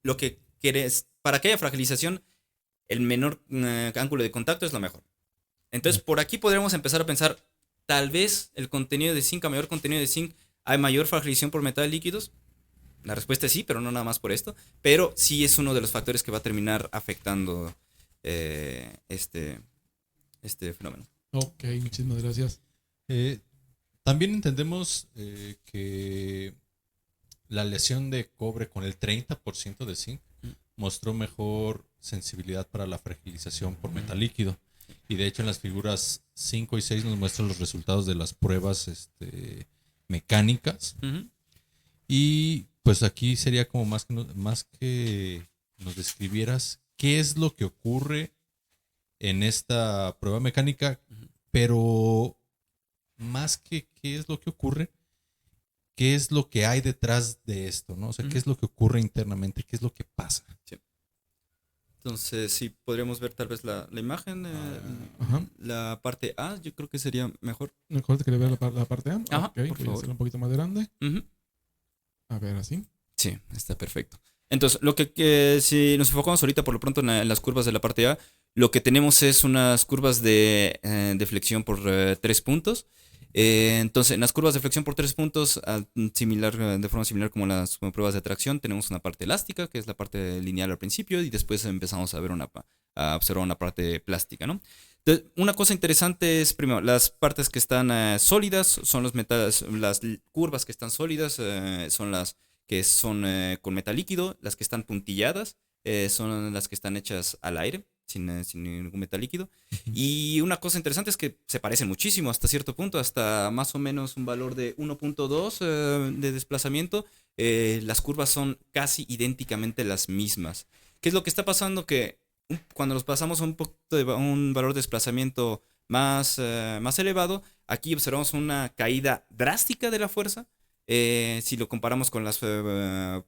lo que quieres, para que haya fragilización, el menor ángulo de contacto es lo mejor. Entonces, por aquí podríamos empezar a pensar, tal vez el contenido de zinc, a mayor contenido de zinc, hay mayor fragilización por metales líquidos. La respuesta es sí, pero no nada más por esto. Pero sí es uno de los factores que va a terminar afectando eh, este, este fenómeno. Ok, muchísimas gracias. Eh, También entendemos que la aleación de cobre con el 30% de zinc mostró mejor sensibilidad para la fragilización por metal líquido. Y de hecho en las figuras 5 y 6 nos muestran los resultados de las pruebas mecánicas. Ujú. Y pues aquí sería como más que nos describieras qué es lo que ocurre en esta prueba mecánica, Ujú. pero más que qué es lo que ocurre, qué es lo que hay detrás de esto, ¿no? O sea, qué es lo que ocurre internamente, qué es lo que pasa. Sí. Entonces, sí, podríamos ver tal vez la imagen, Ajá. la parte A, yo creo que sería mejor. Mejor que le vea la parte A. Ajá, Ok, por voy a favor. hacerlo un poquito más grande. Ujú. A ver, así. Sí, está perfecto. Entonces, si nos enfocamos ahorita por lo pronto en las curvas de la parte A, lo que tenemos es unas curvas de flexión por 3 puntos. Entonces, en las curvas de flexión por 3 puntos, de forma similar como las pruebas de tracción, tenemos una parte elástica, que es la parte lineal al principio, y después empezamos a ver a observar una parte plástica, ¿no? Entonces, una cosa interesante es, primero, las partes que están sólidas son los metales, las curvas que están sólidas son las que son con metal líquido, las que están puntilladas son las que están hechas al aire, sin ningún metal líquido. Y una cosa interesante es que se parecen muchísimo hasta cierto punto, hasta más o menos un valor de 1.2 de desplazamiento. Las curvas son casi idénticamente las mismas. ¿Qué es lo que está pasando? Que cuando nos pasamos a un valor de desplazamiento más elevado, aquí observamos una caída drástica de la fuerza. Si lo comparamos con las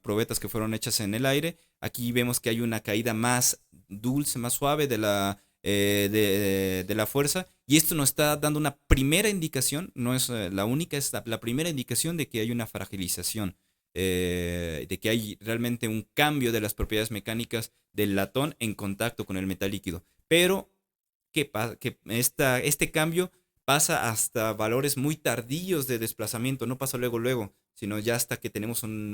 probetas que fueron hechas en el aire, aquí vemos que hay una caída más dulce, más suave de la fuerza, y esto nos está dando una primera indicación, no es la única, es la primera indicación de que hay una fragilización, de que hay realmente un cambio de las propiedades mecánicas del latón en contacto con el metal líquido. Pero que este cambio pasa hasta valores muy tardíos de desplazamiento, no pasa luego, luego, sino ya hasta que tenemos un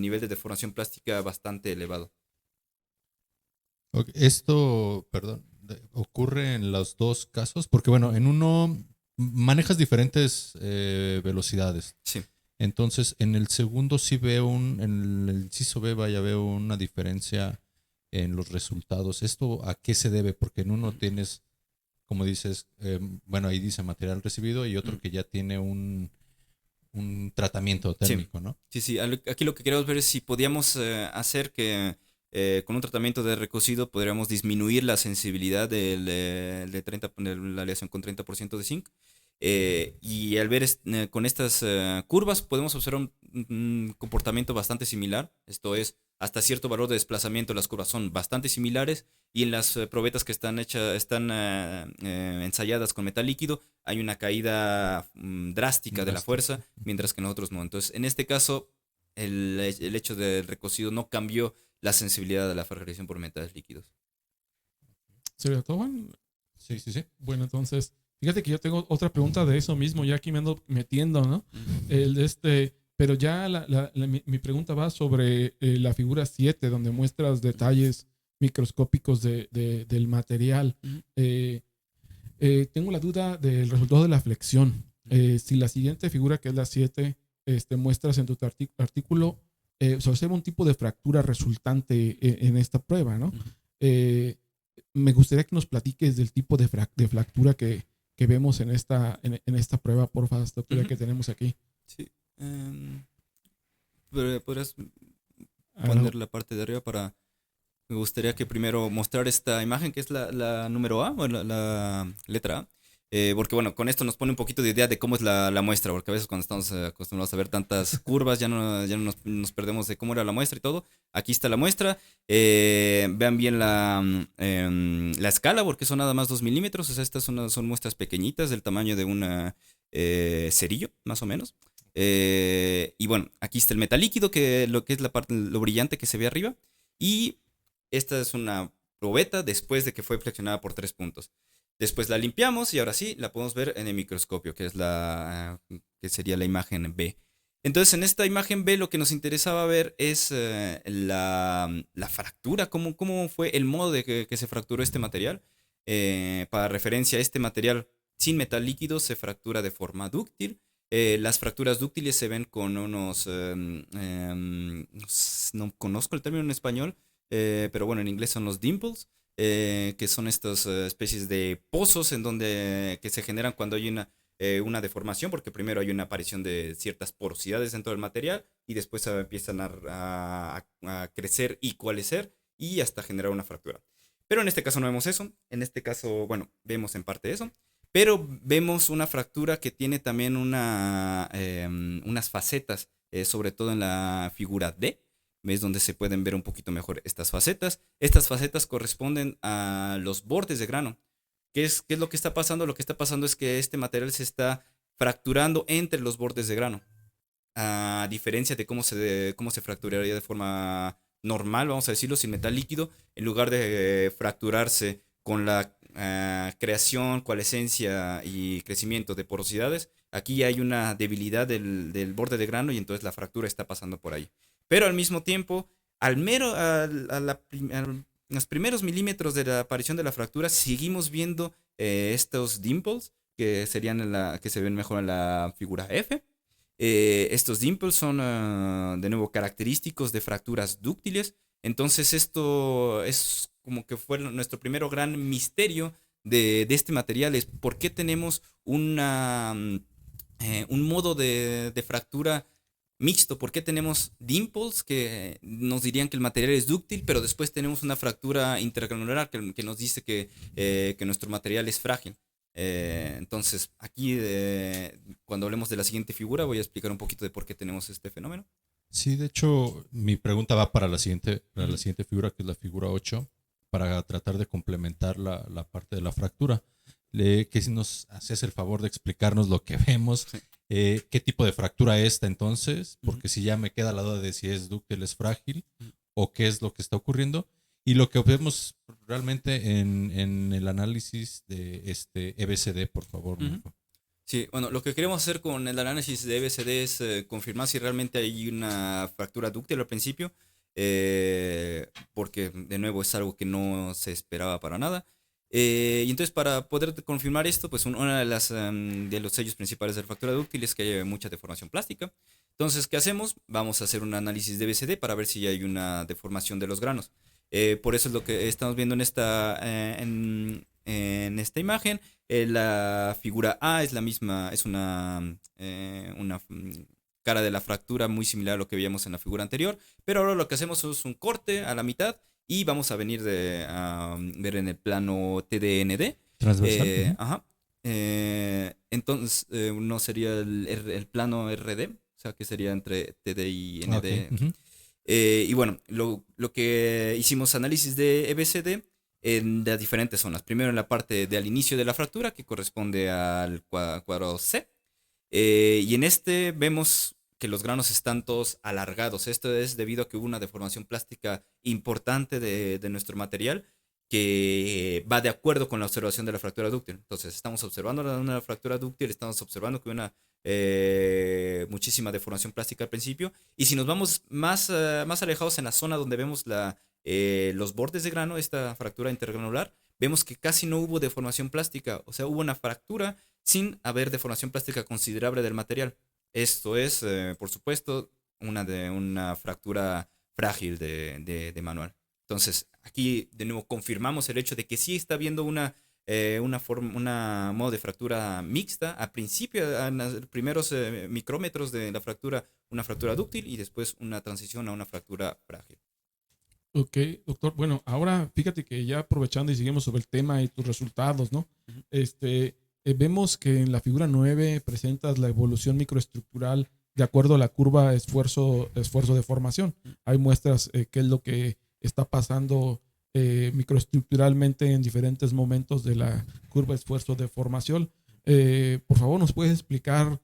nivel de deformación plástica bastante elevado. Ok, esto, perdón, ocurre en los dos casos, porque bueno, en uno manejas diferentes velocidades. Sí. Entonces, en el segundo sí veo en el inciso B, vaya, veo una diferencia en los resultados. ¿Esto a qué se debe? Porque en uno tienes, como dices, bueno, ahí dice material recibido y otro que ya tiene un tratamiento térmico, ¿no? Sí, sí. Aquí lo que queremos ver es si podíamos hacer que con un tratamiento de recocido podríamos disminuir la sensibilidad de la aleación con 30% de zinc. Y al ver con estas curvas podemos observar un comportamiento bastante similar. Esto es, hasta cierto valor de desplazamiento las curvas son bastante similares, y en las probetas que están ensayadas con metal líquido hay una caída drástica de la fuerza, mientras que en otros no. Entonces, en este caso, el hecho del recocido no cambió la sensibilidad de la fragilización por metales líquidos. ¿Sería todo, Juan? Sí, sí, sí. Bueno, entonces, fíjate que yo tengo otra pregunta de eso mismo, ya aquí me ando metiendo, ¿no? Pero ya mi pregunta va sobre la figura 7, donde muestras detalles microscópicos del material. Tengo la duda del resultado de la flexión. Si la siguiente figura, que es la 7, muestras en tu artículo, se observa un tipo de fractura resultante en esta prueba, ¿no? Me gustaría que nos platiques del tipo de fractura que vemos en esta prueba, por favor, doctora, que tenemos aquí. Sí. ¿Podrías poner la parte de arriba para... Me gustaría que primero mostrar esta imagen, que es la número A, o la letra A. Porque bueno, con esto nos pone un poquito de idea de cómo es la muestra, porque a veces cuando estamos acostumbrados a ver tantas curvas ya no nos perdemos de cómo era la muestra y todo. Aquí está la muestra. Vean bien la escala, porque son nada más 2 milímetros. O sea, estas son muestras pequeñitas del tamaño de un cerillo, más o menos. Y bueno, aquí está el metal líquido, lo que es lo brillante que se ve arriba. Y esta es una probeta después de que fue flexionada por 3 puntos. Después la limpiamos y ahora sí la podemos ver en el microscopio, que sería la imagen B. Entonces, en esta imagen B lo que nos interesaba ver es la fractura, cómo fue el modo de que se fracturó este material. Para referencia, este material sin metal líquido se fractura de forma dúctil. Las fracturas dúctiles se ven con unos... no conozco el término en español, pero bueno, en inglés son los dimples. Que son estas especies de pozos que se generan cuando hay una deformación, porque primero hay una aparición de ciertas porosidades dentro del material y después empiezan a crecer y coalescer y hasta generar una fractura. Pero en este caso no vemos eso. En este caso, bueno, vemos en parte eso, pero vemos una fractura que tiene también unas facetas, sobre todo en la figura D. ¿Ves? Donde se pueden ver un poquito mejor estas facetas. Estas facetas corresponden a los bordes de grano. ¿Qué es lo que está pasando? Lo que está pasando es que este material se está fracturando entre los bordes de grano. A diferencia de cómo se fracturaría de forma normal, vamos a decirlo, sin metal líquido, en lugar de fracturarse con la creación, coalescencia y crecimiento de porosidades, aquí hay una debilidad del borde de grano y entonces la fractura está pasando por ahí. Pero al mismo tiempo, los primeros milímetros de la aparición de la fractura, seguimos viendo estos dimples, que que se ven mejor en la figura F. Estos dimples son, de nuevo, característicos de fracturas dúctiles. Entonces, esto es como que fue nuestro primero gran misterio de este material, es por qué tenemos un modo de fractura mixto. ¿Por qué tenemos dimples que nos dirían que el material es dúctil, pero después tenemos una fractura intergranular que nos dice que nuestro material es frágil? Entonces, aquí, cuando hablemos de la siguiente figura, voy a explicar un poquito de por qué tenemos este fenómeno. Sí, de hecho, mi pregunta va para la siguiente figura, que es la figura 8, para tratar de complementar la parte de la fractura. Que si nos haces el favor de explicarnos lo que vemos, Sí. qué tipo de fractura es esta entonces, porque si ya me queda la duda de si es dúctil, es frágil, o qué es lo que está ocurriendo, y lo que vemos realmente en el análisis de este EBCD, por favor. Ujú. Sí, bueno, lo que queremos hacer con el análisis de EBCD es confirmar si realmente hay una fractura dúctil al principio, porque de nuevo es algo que no se esperaba para nada. Y entonces para poder confirmar esto, pues una de de los sellos principales de la fractura dúctil es que hay mucha deformación plástica. Entonces, ¿qué hacemos? Vamos a hacer un análisis de EBCD para ver si hay una deformación de los granos. Por eso es lo que estamos viendo en esta imagen. La figura A es la misma, es una cara de la fractura muy similar a lo que veíamos en la figura anterior, pero ahora lo que hacemos es un corte a la mitad y vamos a venir a ver en el plano TDND. Transversal. Ajá. Entonces, no sería el plano RD, o sea, que sería entre TD y ND. Ok, ujú. Y bueno, lo que hicimos análisis de EBCD en las diferentes zonas. Primero en la parte del inicio de la fractura, que corresponde al cuadro C. Y en este vemos que los granos están todos alargados. Esto es debido a que hubo una deformación plástica importante de nuestro material que va de acuerdo con la observación de la fractura dúctil. Entonces, estamos observando una fractura dúctil, estamos observando que hay una muchísima deformación plástica al principio. Y si nos vamos más alejados en la zona donde vemos los bordes de grano, esta fractura intergranular, vemos que casi no hubo deformación plástica. O sea, hubo una fractura sin haber deformación plástica considerable del material. Esto es, por supuesto, una fractura frágil de manual. Entonces, aquí de nuevo confirmamos el hecho de que sí está habiendo una modo de fractura mixta. A principio, en los primeros micrómetros de la fractura, una fractura dúctil y después una transición a una fractura frágil. Ok, doctor. Bueno, ahora fíjate que ya aprovechando y seguimos sobre el tema y tus resultados, ¿no? Ujú. Vemos que en la figura 9 presentas la evolución microestructural de acuerdo a la curva esfuerzo de formación. Hay muestras qué es lo que está pasando microestructuralmente en diferentes momentos de la curva esfuerzo de formación. Por favor, ¿nos puedes explicar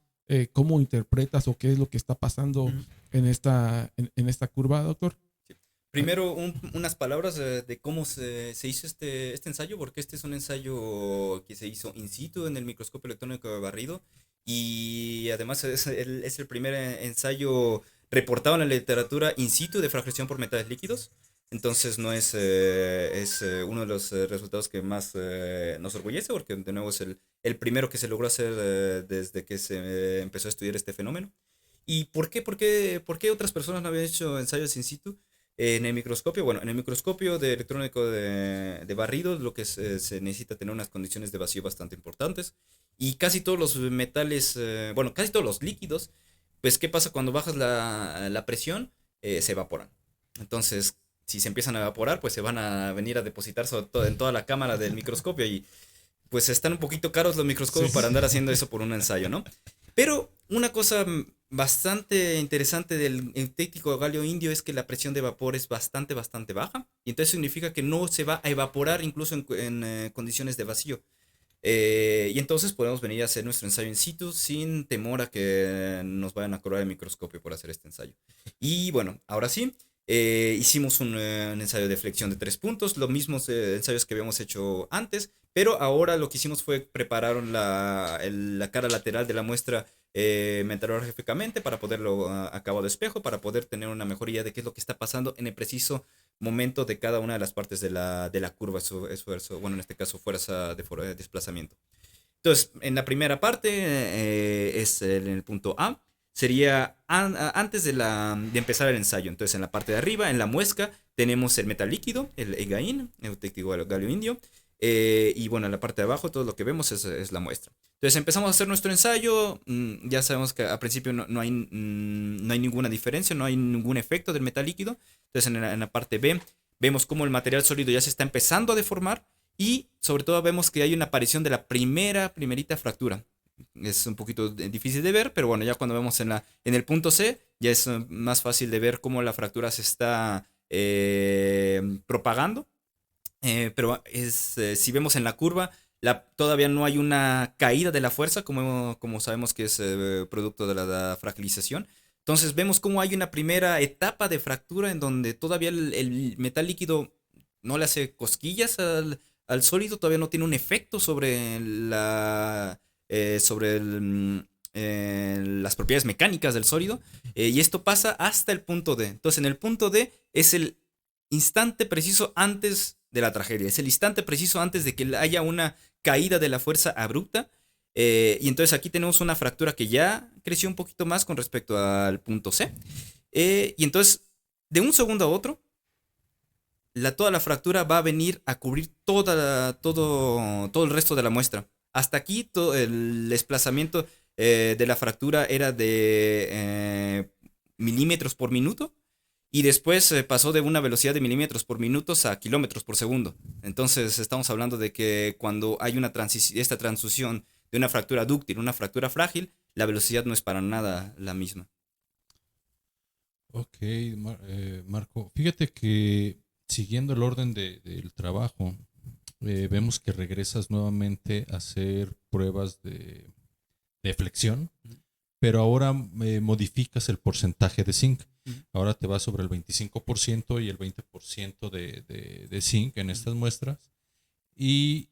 cómo interpretas o qué es lo que está pasando Ujú. en esta curva, doctor? Primero, unas palabras de cómo se hizo este ensayo, porque este es un ensayo que se hizo in situ en el microscopio electrónico de barrido y además es el primer ensayo reportado en la literatura in situ de fracción por metales líquidos. Entonces no es, uno de los resultados que más nos orgullece, porque de nuevo es el primero que se logró hacer desde que se empezó a estudiar este fenómeno. ¿Y por qué otras personas no habían hecho ensayos in situ? En el microscopio, bueno, en el microscopio de electrónico de barrido, lo que se necesita tener unas condiciones de vacío bastante importantes. Y casi todos los metales, bueno, casi todos los líquidos, pues, ¿qué pasa cuando bajas la presión? Se evaporan. Entonces, si se empiezan a evaporar, pues se van a venir a depositar en toda la cámara del microscopio y pues están un poquito caros los microscopios Sí, para sí. andar haciendo eso por un ensayo, ¿no? Pero una cosa bastante interesante del eutéctico galio indio es que la presión de vapor es bastante baja. Y entonces significa que no se va a evaporar incluso en condiciones de vacío. Y entonces podemos venir a hacer nuestro ensayo in situ sin temor a que nos vayan a cobrar el microscopio por hacer este ensayo. Y bueno, ahora sí, hicimos un ensayo de flexión de 3 puntos, los mismos ensayos que habíamos hecho antes, pero ahora lo que hicimos fue preparar la cara lateral de la muestra metalográficamente para poderlo acabado de espejo, para poder tener una mejor idea de qué es lo que está pasando en el preciso momento de cada una de las partes de la curva esfuerzo, bueno, en este caso fuerza de desplazamiento. Entonces, en la primera parte es en el punto A, sería antes de empezar el ensayo. Entonces, en la parte de arriba, en la muesca, tenemos el metal líquido, el EGAIN, eutéctico galio indio. Y bueno, en la parte de abajo todo lo que vemos es la muestra. Entonces empezamos a hacer nuestro ensayo. Ya sabemos que al principio no hay ninguna diferencia, no hay ningún efecto del metal líquido. Entonces en la parte B vemos cómo el material sólido ya se está empezando a deformar y sobre todo vemos que hay una aparición de la primerita fractura. Es un poquito difícil de ver, pero bueno, ya cuando vemos en el punto C, ya es más fácil de ver cómo la fractura se está propagando. Si vemos en la curva, todavía no hay una caída de la fuerza, como sabemos que es producto de la fragilización. Entonces vemos cómo hay una primera etapa de fractura en donde todavía el metal líquido no le hace cosquillas al sólido, todavía no tiene un efecto sobre las propiedades mecánicas del sólido, y esto pasa hasta el punto D. Entonces en el punto D es el instante preciso antes de la tragedia, es el instante preciso antes de que haya una caída de la fuerza abrupta, y entonces aquí tenemos una fractura que ya creció un poquito más con respecto al punto C, y entonces de un segundo a otro toda la fractura va a venir a cubrir todo el resto de la muestra. Hasta aquí todo el desplazamiento de la fractura era de milímetros por minuto, y después pasó de una velocidad de milímetros por minuto a kilómetros por segundo. Entonces estamos hablando de que cuando hay esta transición de una fractura dúctil a una fractura frágil, la velocidad no es para nada la misma. Ok, Marco, fíjate que siguiendo el orden del trabajo, vemos que regresas nuevamente a hacer pruebas de flexión, pero ahora modificas el porcentaje de zinc. Ahora te vas sobre el 25% y el 20% de zinc en estas muestras, y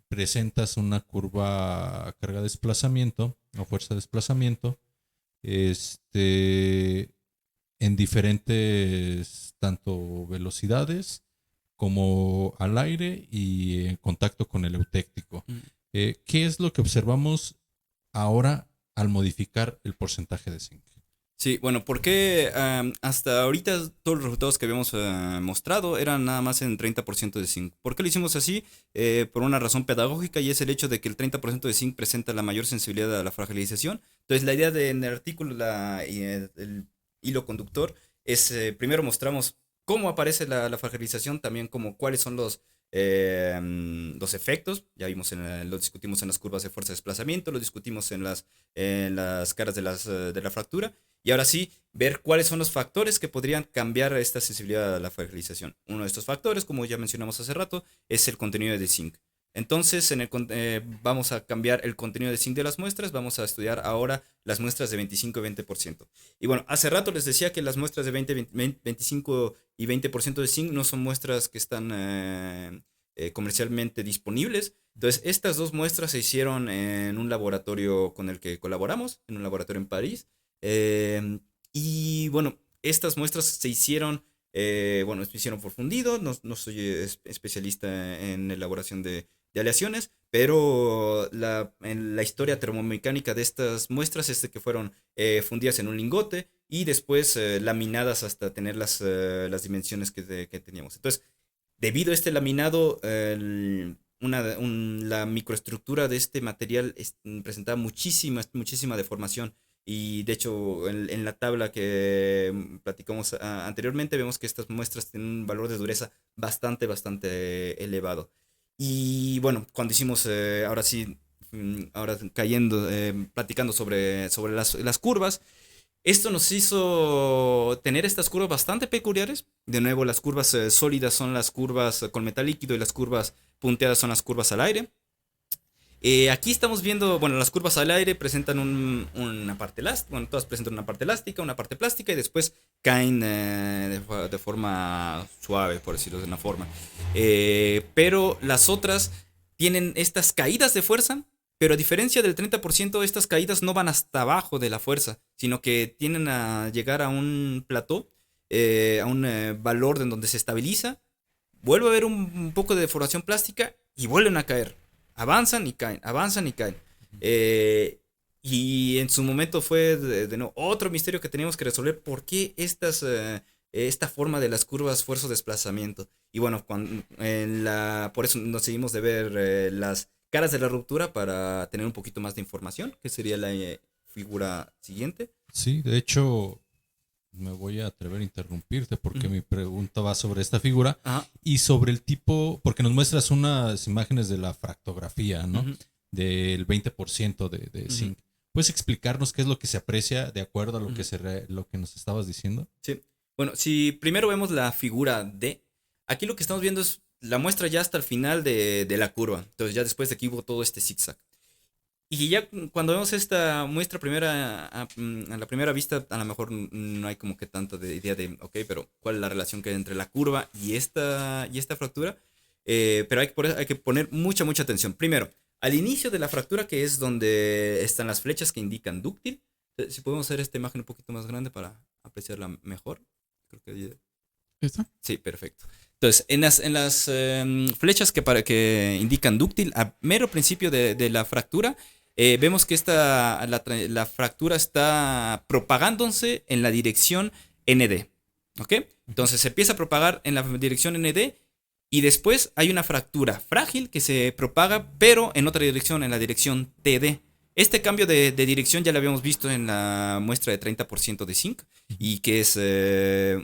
presentas una curva carga-desplazamiento o fuerza-desplazamiento en diferentes tanto velocidades como al aire y en contacto con el eutéctico. ¿Qué es lo que observamos ahora al modificar el porcentaje de zinc? Sí, bueno, porque hasta ahorita todos los resultados que habíamos mostrado eran nada más en 30% de zinc. ¿Por qué lo hicimos así? Por una razón pedagógica, y es el hecho de que el 30% de zinc presenta la mayor sensibilidad a la fragilización. Entonces la idea en el artículo, el hilo conductor, es primero mostramos cómo aparece la fragilización, también como cuáles son los efectos. Ya vimos, lo discutimos en las curvas de fuerza de desplazamiento, lo discutimos en las caras de la fractura, y ahora sí, ver cuáles son los factores que podrían cambiar esta sensibilidad a la fragilización. Uno de estos factores, como ya mencionamos hace rato, es el contenido de zinc. Entonces, vamos a cambiar el contenido de zinc de las muestras. Vamos a estudiar ahora las muestras de 25 y 20%. Y bueno, hace rato les decía que las muestras de 25 y 20% de zinc no son muestras que están comercialmente disponibles. Entonces, estas dos muestras se hicieron en un laboratorio con el que colaboramos, en un laboratorio en París. Y bueno, estas muestras se hicieron, se hicieron por fundido. No soy especialista en elaboración de aleaciones, pero en la historia termomecánica de estas muestras es de que fueron fundidas en un lingote y después laminadas hasta tener las dimensiones que teníamos. Entonces, debido a este laminado, la microestructura de este material presentaba muchísima deformación. Y de hecho, en la tabla que platicamos anteriormente, vemos que estas muestras tienen un valor de dureza bastante elevado. Y bueno, cuando hicimos, ahora sí, ahora platicando sobre las curvas, esto nos hizo tener estas curvas bastante peculiares. De nuevo, las curvas sólidas son las curvas con metal líquido, y las curvas punteadas son las curvas al aire. Aquí estamos viendo, bueno, las curvas al aire presentan una parte elástica, bueno, todas presentan una parte elástica, una parte plástica, y después caen de forma suave, por decirlo de una forma. Pero las otras tienen estas caídas de fuerza, pero a diferencia del 30%, estas caídas no van hasta abajo de la fuerza, sino que tienden a llegar a un plató, a un valor en donde se estabiliza, vuelve a haber un poco de deformación plástica y vuelven a caer. Avanzan y caen, avanzan y caen. Y en su momento fue de nuevo otro misterio que teníamos que resolver. ¿Por qué esta forma de las curvas fuerza-desplazamiento? Y bueno, por eso nos seguimos de ver las caras de la ruptura para tener un poquito más de información, que sería la figura siguiente. Sí, de hecho, me voy a atrever a interrumpirte porque mi pregunta va sobre esta figura Ajá. y sobre el tipo, porque nos muestras unas imágenes de la fractografía, ¿no? Ujú. Del 20% de Ujú. zinc. ¿Puedes explicarnos qué es lo que se aprecia de acuerdo a lo Ujú. que lo que nos estabas diciendo? Sí. Bueno, si primero vemos la figura D, aquí lo que estamos viendo es la muestra ya hasta el final de la curva. Entonces, ya después de aquí hubo todo este zigzag. Y ya cuando vemos esta muestra primera, a la primera vista, a lo mejor no hay como que tanta idea de, ok, pero ¿cuál es la relación que hay entre la curva y esta fractura? Pero hay que poner mucha atención. Primero, al inicio de la fractura, que es donde están las flechas que indican dúctil. Si podemos hacer esta imagen un poquito más grande para apreciarla mejor. Creo que ¿Esta? sí, perfecto. Entonces, en las flechas que indican dúctil, a mero principio de la fractura, vemos que la fractura está propagándose en la dirección ND. ¿Ok? Entonces se empieza a propagar en la dirección ND y después hay una fractura frágil que se propaga, pero en otra dirección, en la dirección TD. Este cambio de dirección ya lo habíamos visto en la muestra de 30% de zinc y que es que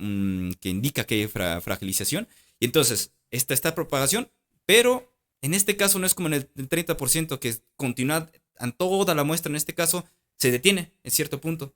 indica que hay fragilización. Y entonces, esta propagación, pero en este caso no es como en el 30% que continúa en toda la muestra, en este caso se detiene en cierto punto.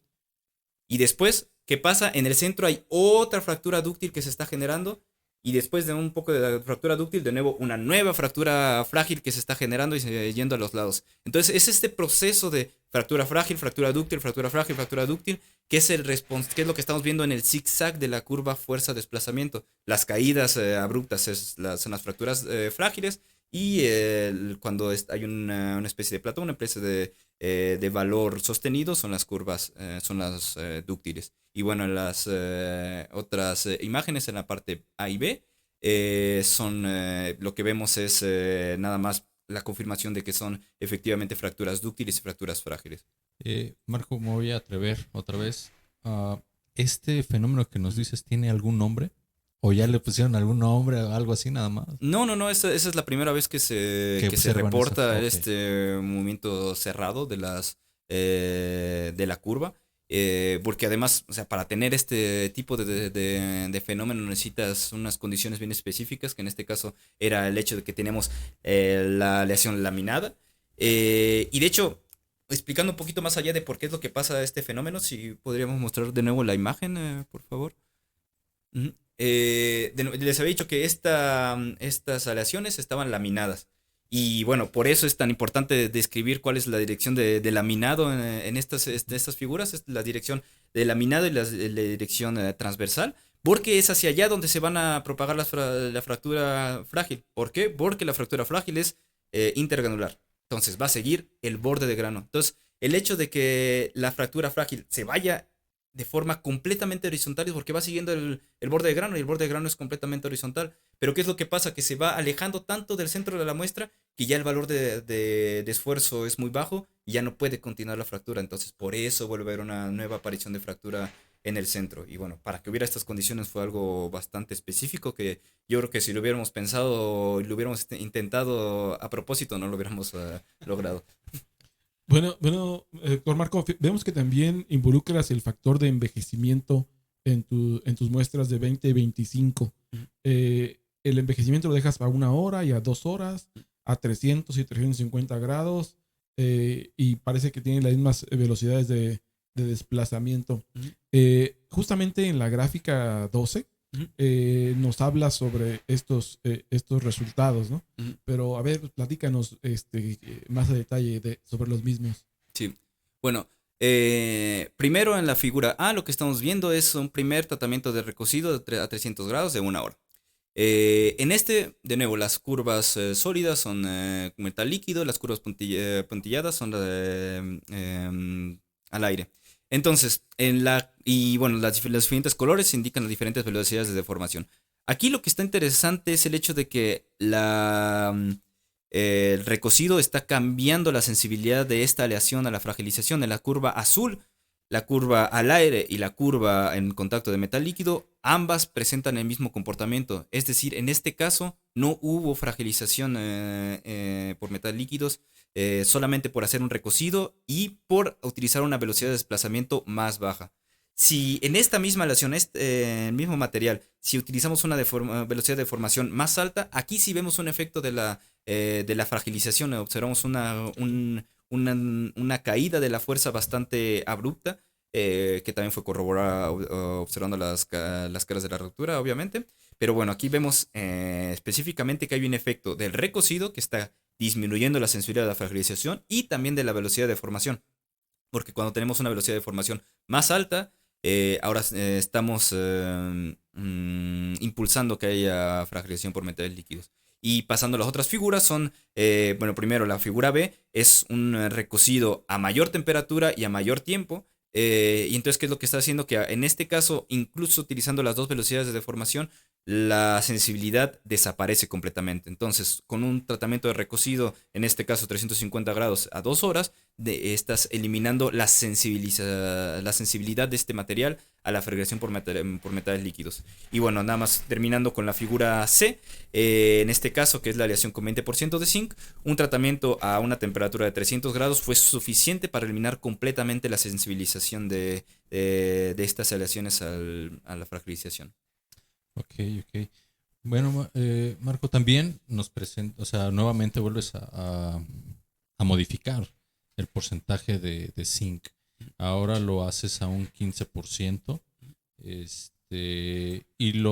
Y después, ¿qué pasa? En el centro hay otra fractura dúctil que se está generando. Y después de un poco de la fractura dúctil, de nuevo una nueva fractura frágil que se está generando y yendo a los lados. Entonces es este proceso de fractura frágil, fractura dúctil, fractura frágil, fractura dúctil, que es que es lo que estamos viendo en el zigzag de la curva fuerza-desplazamiento. Las caídas abruptas son las fracturas frágiles y cuando hay una especie de platón, una especie de valor sostenido, son las curvas, son las dúctiles. Y bueno, en las otras imágenes en la parte A y B, lo que vemos es nada más la confirmación de que son efectivamente fracturas dúctiles y fracturas frágiles. Marco, me voy a atrever otra vez. ¿Este fenómeno que nos dices tiene algún nombre? ¿O ya le pusieron algún nombre o algo así nada más? No, esa es la primera vez que se reporta este movimiento cerrado de la curva. Porque además, o sea, para tener este tipo de fenómeno necesitas unas condiciones bien específicas, que en este caso era el hecho de que tenemos la aleación laminada. Y de hecho, explicando un poquito más allá de por qué es lo que pasa este fenómeno, si podríamos mostrar de nuevo la imagen, por favor. Uh-huh. Les había dicho que estas aleaciones estaban laminadas. Y bueno, por eso es tan importante describir cuál es la dirección de laminado en estas figuras. Es la dirección de laminado y la dirección transversal. Porque es hacia allá donde se van a propagar la fractura frágil. ¿Por qué? Porque la fractura frágil es intergranular. Entonces va a seguir el borde de grano. Entonces, el hecho de que la fractura frágil se vaya de forma completamente horizontal es porque va siguiendo el borde de grano y el borde de grano es completamente horizontal. Pero ¿qué es lo que pasa? Que se va alejando tanto del centro de la muestra que ya el valor de esfuerzo es muy bajo y ya no puede continuar la fractura. Entonces por eso vuelve a haber una nueva aparición de fractura en el centro. Y bueno, para que hubiera estas condiciones fue algo bastante específico que yo creo que si lo hubiéramos pensado y lo hubiéramos intentado a propósito no lo hubiéramos logrado. Bueno, doctor Marco, vemos que también involucras el factor de envejecimiento en tus muestras de 20 y 25. El envejecimiento lo dejas a 1 hora y a 2 horas, a 300 y 350 grados, y parece que tiene las mismas velocidades de desplazamiento. Justamente en la gráfica 12 nos habla sobre estos resultados, ¿no? Pero a ver, platícanos más a detalle sobre los mismos. Sí, bueno, primero en la figura A lo que estamos viendo es un primer tratamiento de recocido a 300 grados de 1 hora. De nuevo, las curvas sólidas son metal líquido, las curvas puntilladas son al aire. Entonces, los diferentes colores indican las diferentes velocidades de deformación. Aquí lo que está interesante es el hecho de que el recocido está cambiando la sensibilidad de esta aleación a la fragilización. En la curva azul, la curva al aire y la curva en contacto de metal líquido, ambas presentan el mismo comportamiento. Es decir, en este caso no hubo fragilización por metal líquidos, solamente por hacer un recocido y por utilizar una velocidad de desplazamiento más baja. Si en esta misma aleación, el mismo material, si utilizamos una velocidad de deformación más alta, aquí sí vemos un efecto de la fragilización. Observamos una caída de la fuerza bastante abrupta, que también fue corroborada observando las caras de la ruptura, obviamente. Pero bueno, aquí vemos específicamente que hay un efecto del recocido que está disminuyendo la sensibilidad de la fragilización y también de la velocidad de deformación. Porque cuando tenemos una velocidad de deformación más alta, ahora estamos impulsando que haya fragilización por metales líquidos. Y pasando a las otras figuras son, bueno, primero la figura B es un recocido a mayor temperatura y a mayor tiempo. Y entonces, ¿qué es lo que está haciendo? Que en este caso, incluso utilizando las dos velocidades de deformación, la sensibilidad desaparece completamente. Entonces, con un tratamiento de recocido, en este caso 350 grados a 2 horas, estás eliminando la sensibilidad de este material a la fragmentación por metales líquidos. Y bueno, nada más terminando con la figura C, en este caso, que es la aleación con 20% de zinc, un tratamiento a una temperatura de 300 grados fue suficiente para eliminar completamente la sensibilización de estas aleaciones a la fragilización. Ok, ok. Bueno, Marco, también nos presenta, o sea, nuevamente vuelves a modificar el porcentaje de zinc. Ahora lo haces a un 15%, y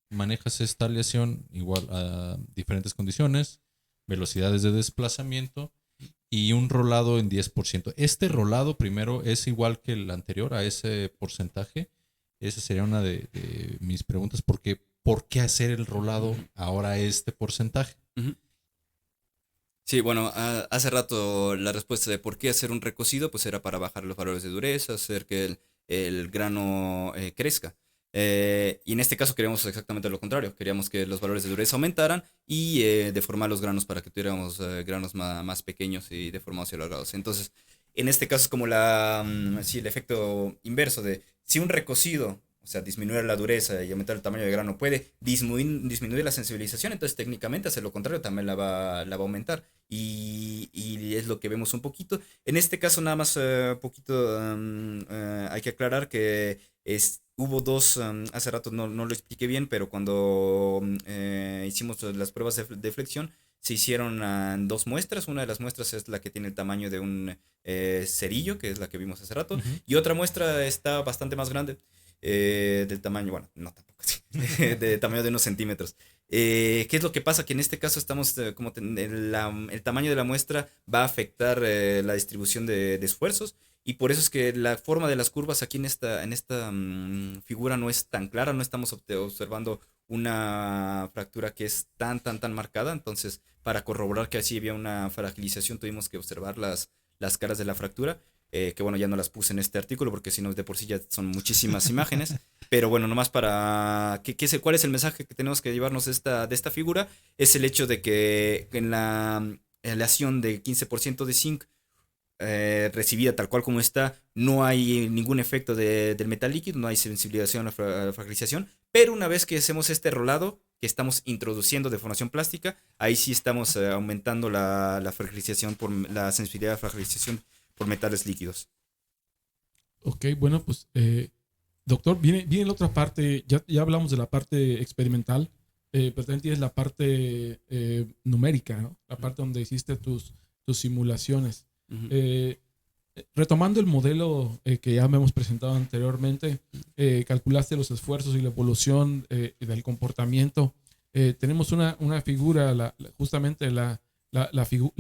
manejas esta aleación igual a diferentes condiciones, velocidades de desplazamiento y un rolado en 10%. Este rolado primero es igual que el anterior a ese porcentaje. Esa sería una de mis preguntas, porque ¿por qué hacer el rolado ahora a este porcentaje? Uh-huh. Sí, bueno, hace rato la respuesta de por qué hacer un recocido, pues era para bajar los valores de dureza, hacer que el grano crezca. Y en este caso queríamos exactamente lo contrario, queríamos que los valores de dureza aumentaran y deformar los granos para que tuviéramos granos más pequeños y deformados y alargados. Entonces, en este caso es como el efecto inverso de si un recocido, o sea, disminuir la dureza y aumentar el tamaño del grano puede disminuir la sensibilización, entonces técnicamente hacer lo contrario también la va a aumentar. Y es lo que vemos un poquito. En este caso nada más poquito hay que aclarar que hubo dos, hace rato no lo expliqué bien, pero cuando hicimos las pruebas de flexión, se hicieron dos muestras. Una de las muestras es la que tiene el tamaño de un cerillo, que es la que vimos hace rato, Uh-huh. y otra muestra está bastante más grande, del tamaño, bueno, no tampoco así, de tamaño de unos centímetros. ¿Qué es lo que pasa? Que en este caso estamos, el tamaño de la muestra va a afectar la distribución de esfuerzos. Y por eso es que la forma de las curvas aquí en esta figura no es tan clara, no estamos observando una fractura que es tan marcada. Entonces, para corroborar que así había una fragilización, tuvimos que observar las caras de la fractura, que bueno, ya no las puse en este artículo porque si no, de por sí ya son muchísimas imágenes. Pero bueno, nomás para, ¿cuál es el mensaje que tenemos que llevarnos de esta figura? Es el hecho de que en la aleación de 15% de zinc, recibida tal cual como está, no hay ningún efecto del metal líquido, no hay sensibilización a la fragilización, pero una vez que hacemos este rolado, que estamos introduciendo deformación plástica, ahí sí estamos aumentando la fragilización la sensibilidad de fragilización por metales líquidos. Ok, bueno, pues doctor, viene la otra parte, ya hablamos de la parte experimental, pero también tienes la parte numérica, ¿no? La parte donde hiciste tus simulaciones. Uh-huh. Retomando el modelo que ya me hemos presentado anteriormente, calculaste los esfuerzos y la evolución del comportamiento. Tenemos una figura, justamente la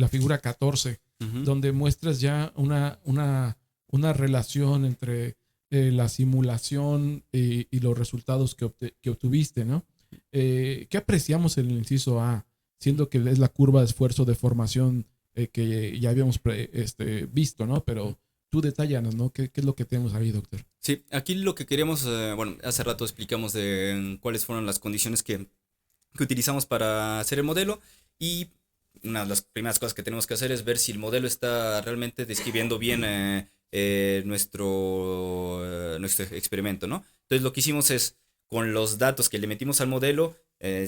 figura 14, uh-huh, donde muestras ya una relación entre la simulación y los resultados que obtuviste, ¿no? ¿Qué apreciamos en el inciso A? Siendo que es la curva de esfuerzo de formación que ya habíamos visto, ¿no? Pero tú detállanos, ¿no? ¿Qué es lo que tenemos ahí, doctor? Sí, aquí lo que queríamos, bueno, hace rato explicamos de cuáles fueron las condiciones que utilizamos para hacer el modelo, y una de las primeras cosas que tenemos que hacer es ver si el modelo está realmente describiendo bien nuestro experimento, ¿no? Entonces lo que hicimos es, con los datos que le metimos al modelo,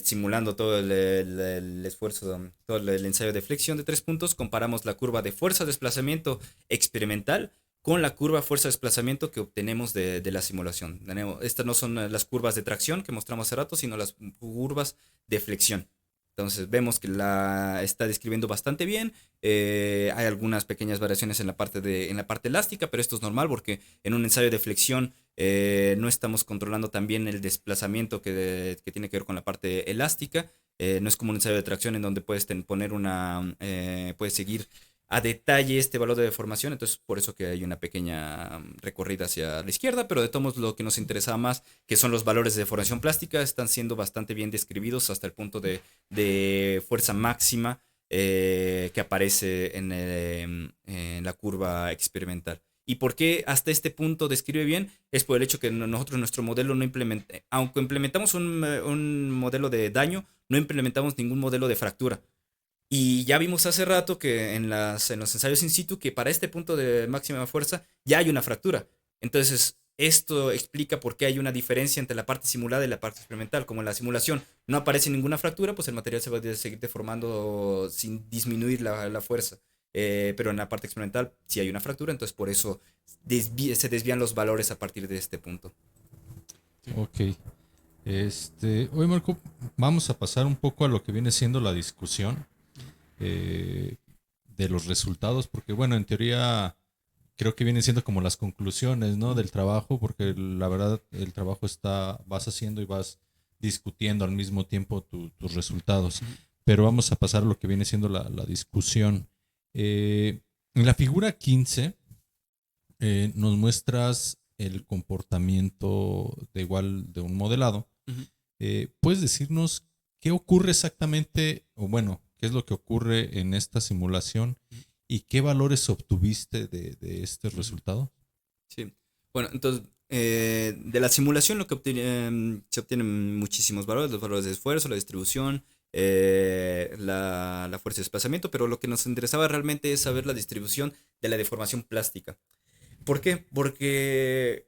simulando todo el esfuerzo, todo el ensayo de flexión de 3 puntos, comparamos la curva de fuerza de desplazamiento experimental con la curva fuerza-desplazamiento que obtenemos de la simulación. Estas no son las curvas de tracción que mostramos hace rato, sino las curvas de flexión. Entonces vemos que la está describiendo bastante bien. Hay algunas pequeñas variaciones en la parte elástica, pero esto es normal porque en un ensayo de flexión no estamos controlando también el desplazamiento que tiene que ver con la parte elástica. No es como un ensayo de tracción en donde puedes puedes seguir a detalle este valor de deformación. Entonces por eso que hay una pequeña recorrida hacia la izquierda, pero de todos modos lo que nos interesaba más, que son los valores de deformación plástica, están siendo bastante bien describidos hasta el punto de fuerza máxima que aparece en la curva experimental. ¿Y por qué hasta este punto describe bien? Es por el hecho que nosotros nuestro modelo no aunque implementamos un modelo de daño, no implementamos ningún modelo de fractura. Y ya vimos hace rato que en los ensayos in situ que para este punto de máxima fuerza ya hay una fractura. Entonces, esto explica por qué hay una diferencia entre la parte simulada y la parte experimental. Como en la simulación no aparece ninguna fractura, pues el material se va a seguir deformando sin disminuir la fuerza. Pero en la parte experimental sí hay una fractura, entonces por eso se desvían los valores a partir de este punto. Ok. Hoy, Marco, vamos a pasar un poco a lo que viene siendo la discusión de los resultados, porque bueno, en teoría creo que vienen siendo como las conclusiones, ¿no?, del trabajo, porque la verdad el trabajo vas haciendo y vas discutiendo al mismo tiempo tus resultados. Pero vamos a pasar a lo que viene siendo la discusión. En la figura 15 nos muestras el comportamiento de un modelado. ¿Puedes decirnos qué ocurre exactamente, o bueno, qué es lo que ocurre en esta simulación y qué valores obtuviste de este resultado? Sí, bueno, entonces de la simulación lo que se obtienen muchísimos valores, los valores de esfuerzo, la distribución, la fuerza de desplazamiento, pero lo que nos interesaba realmente es saber la distribución de la deformación plástica. ¿Por qué? Porque,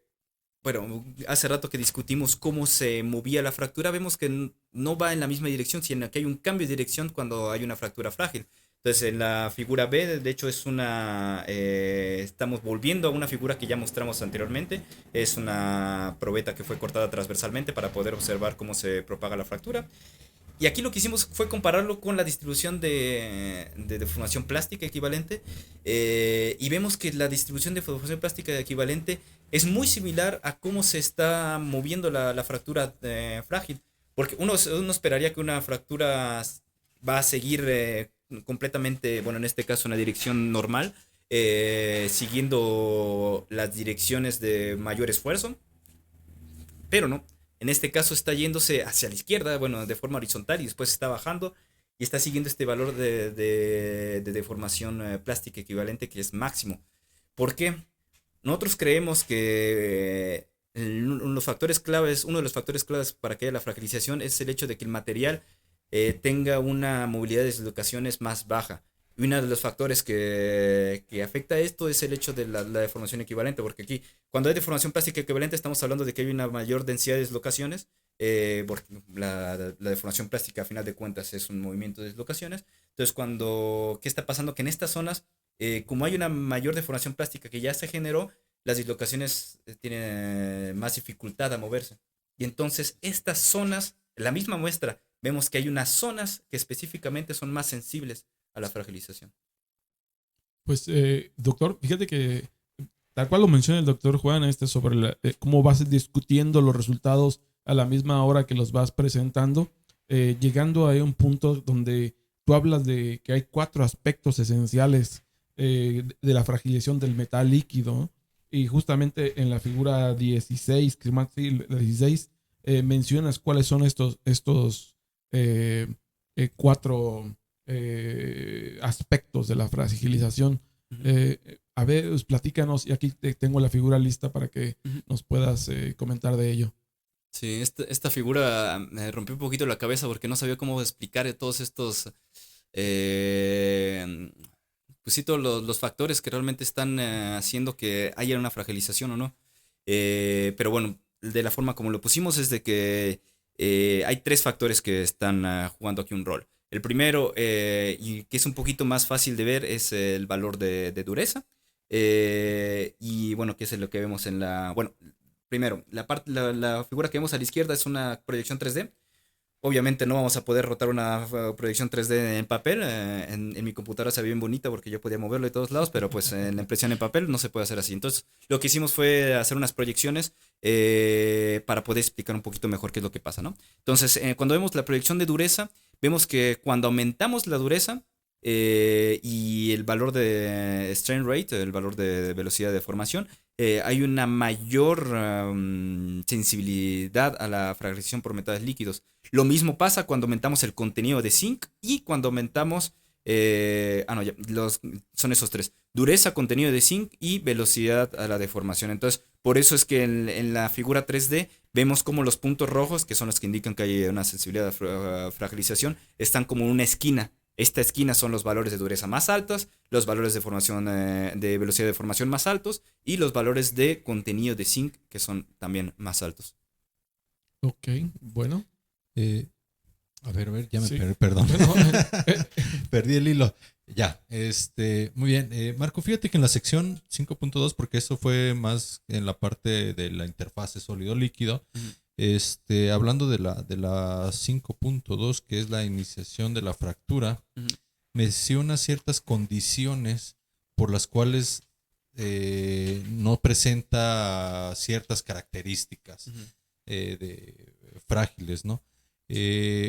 bueno, hace rato que discutimos cómo se movía la fractura, vemos que no va en la misma dirección, sino que hay un cambio de dirección cuando hay una fractura frágil. Entonces, en la figura B, de hecho, estamos volviendo a una figura que ya mostramos anteriormente. Es una probeta que fue cortada transversalmente para poder observar cómo se propaga la fractura. Y aquí lo que hicimos fue compararlo con la distribución de deformación plástica equivalente. Y vemos que la distribución de deformación plástica equivalente es muy similar a cómo se está moviendo la fractura frágil. Porque uno esperaría que una fractura va a seguir completamente, bueno, en este caso en la dirección normal, siguiendo las direcciones de mayor esfuerzo. Pero no. En este caso está yéndose hacia la izquierda, bueno, de forma horizontal, y después está bajando y está siguiendo este valor de deformación plástica equivalente que es máximo. ¿Por qué? Nosotros creemos que uno de los factores claves para que haya la fragilización es el hecho de que el material tenga una movilidad de dislocaciones más baja. Y uno de los factores que afecta a esto es el hecho de la deformación equivalente, porque aquí, cuando hay deformación plástica equivalente, estamos hablando de que hay una mayor densidad de dislocaciones, porque la deformación plástica, a final de cuentas, es un movimiento de dislocaciones. Entonces, ¿qué está pasando? Que en estas zonas, como hay una mayor deformación plástica que ya se generó, las dislocaciones tienen más dificultad a moverse. Y entonces, estas zonas, la misma muestra, vemos que hay unas zonas que específicamente son más sensibles a la fragilización. Pues, doctor, fíjate que tal cual lo menciona el doctor Juan, sobre cómo vas discutiendo los resultados a la misma hora que los vas presentando, llegando a un punto donde tú hablas de que hay 4 aspectos esenciales de la fragilización del metal líquido, ¿no? Y justamente en la figura 16, que más sí, la 16, mencionas cuáles son estos 4 aspectos de la fragilización. A ver, pues, platícanos, y aquí tengo la figura lista para que nos puedas comentar de ello. Sí, esta figura me rompió un poquito la cabeza porque no sabía cómo explicar todos estos, pues sí, todos los factores que realmente están haciendo que haya una fragilización o no. Pero bueno, de la forma como lo pusimos es de que hay 3 factores que están jugando aquí un rol. El primero, y que es un poquito más fácil de ver, es el valor de dureza. Y bueno, ¿qué es lo que vemos en la... Bueno, primero, la figura que vemos a la izquierda es una proyección 3D. Obviamente no vamos a poder rotar una proyección 3D en papel. En mi computadora se ve bien bonita porque yo podía moverlo de todos lados, pero pues en la impresión en papel no se puede hacer así. Entonces, lo que hicimos fue hacer unas proyecciones para poder explicar un poquito mejor qué es lo que pasa, ¿no? Entonces, cuando vemos la proyección de dureza, vemos que cuando aumentamos la dureza y el valor de strain rate, el valor de velocidad de deformación, hay una mayor sensibilidad a la fragmentación por metales líquidos. Lo mismo pasa cuando aumentamos el contenido de zinc y cuando aumentamos, no, ya, son esos tres: dureza, contenido de zinc y velocidad a la deformación. Entonces, por eso es que en la figura 3D vemos como los puntos rojos, que son los que indican que hay una sensibilidad a fragilización, están como en una esquina. Esta esquina son los valores de dureza más altos, los valores de formación, de velocidad de formación más altos y los valores de contenido de zinc que son también más altos. Ok, bueno. A ver, ya me Sí. perdón. Bueno, Perdí el hilo. Ya, muy bien. Marco, fíjate que en la sección 5.2, porque eso fue más en la parte de la interfase sólido-líquido, hablando de la 5.2, que es la iniciación de la fractura, menciona ciertas condiciones por las cuales no presenta ciertas características de frágiles, ¿no?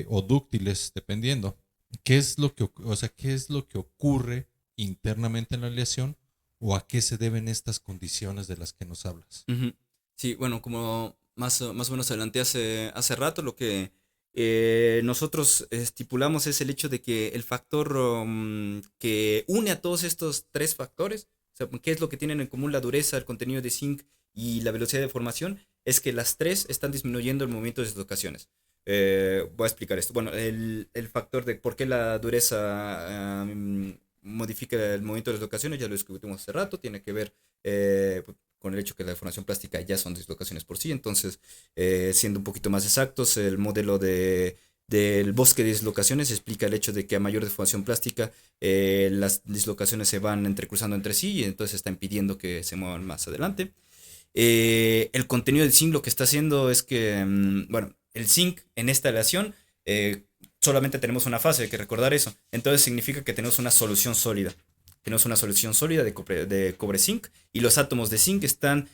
O dúctiles, dependiendo. ¿Qué es lo que ocurre internamente en la aleación o a qué se deben estas condiciones de las que nos hablas? Sí, bueno, como más o menos adelanté hace rato, lo que nosotros estipulamos es el hecho de que el factor que une a todos estos tres factores, o sea, qué es lo que tienen en común la dureza, el contenido de zinc y la velocidad de formación, es que las tres están disminuyendo el movimiento de dislocaciones. Voy a explicar esto. Bueno, el factor de por qué la dureza modifica el movimiento de dislocaciones ya lo discutimos hace rato, tiene que ver con el hecho que la deformación plástica ya son dislocaciones por sí. Entonces, siendo un poquito más exactos, el modelo del bosque de dislocaciones explica el hecho de que a mayor deformación plástica las dislocaciones se van entrecruzando entre sí y entonces está impidiendo que se muevan más adelante. El contenido del zinc lo que está haciendo es que, bueno, el zinc en esta aleación solamente tenemos una fase, hay que recordar eso. Entonces significa que tenemos una solución sólida. Tenemos una solución sólida de cobre zinc y los átomos de zinc están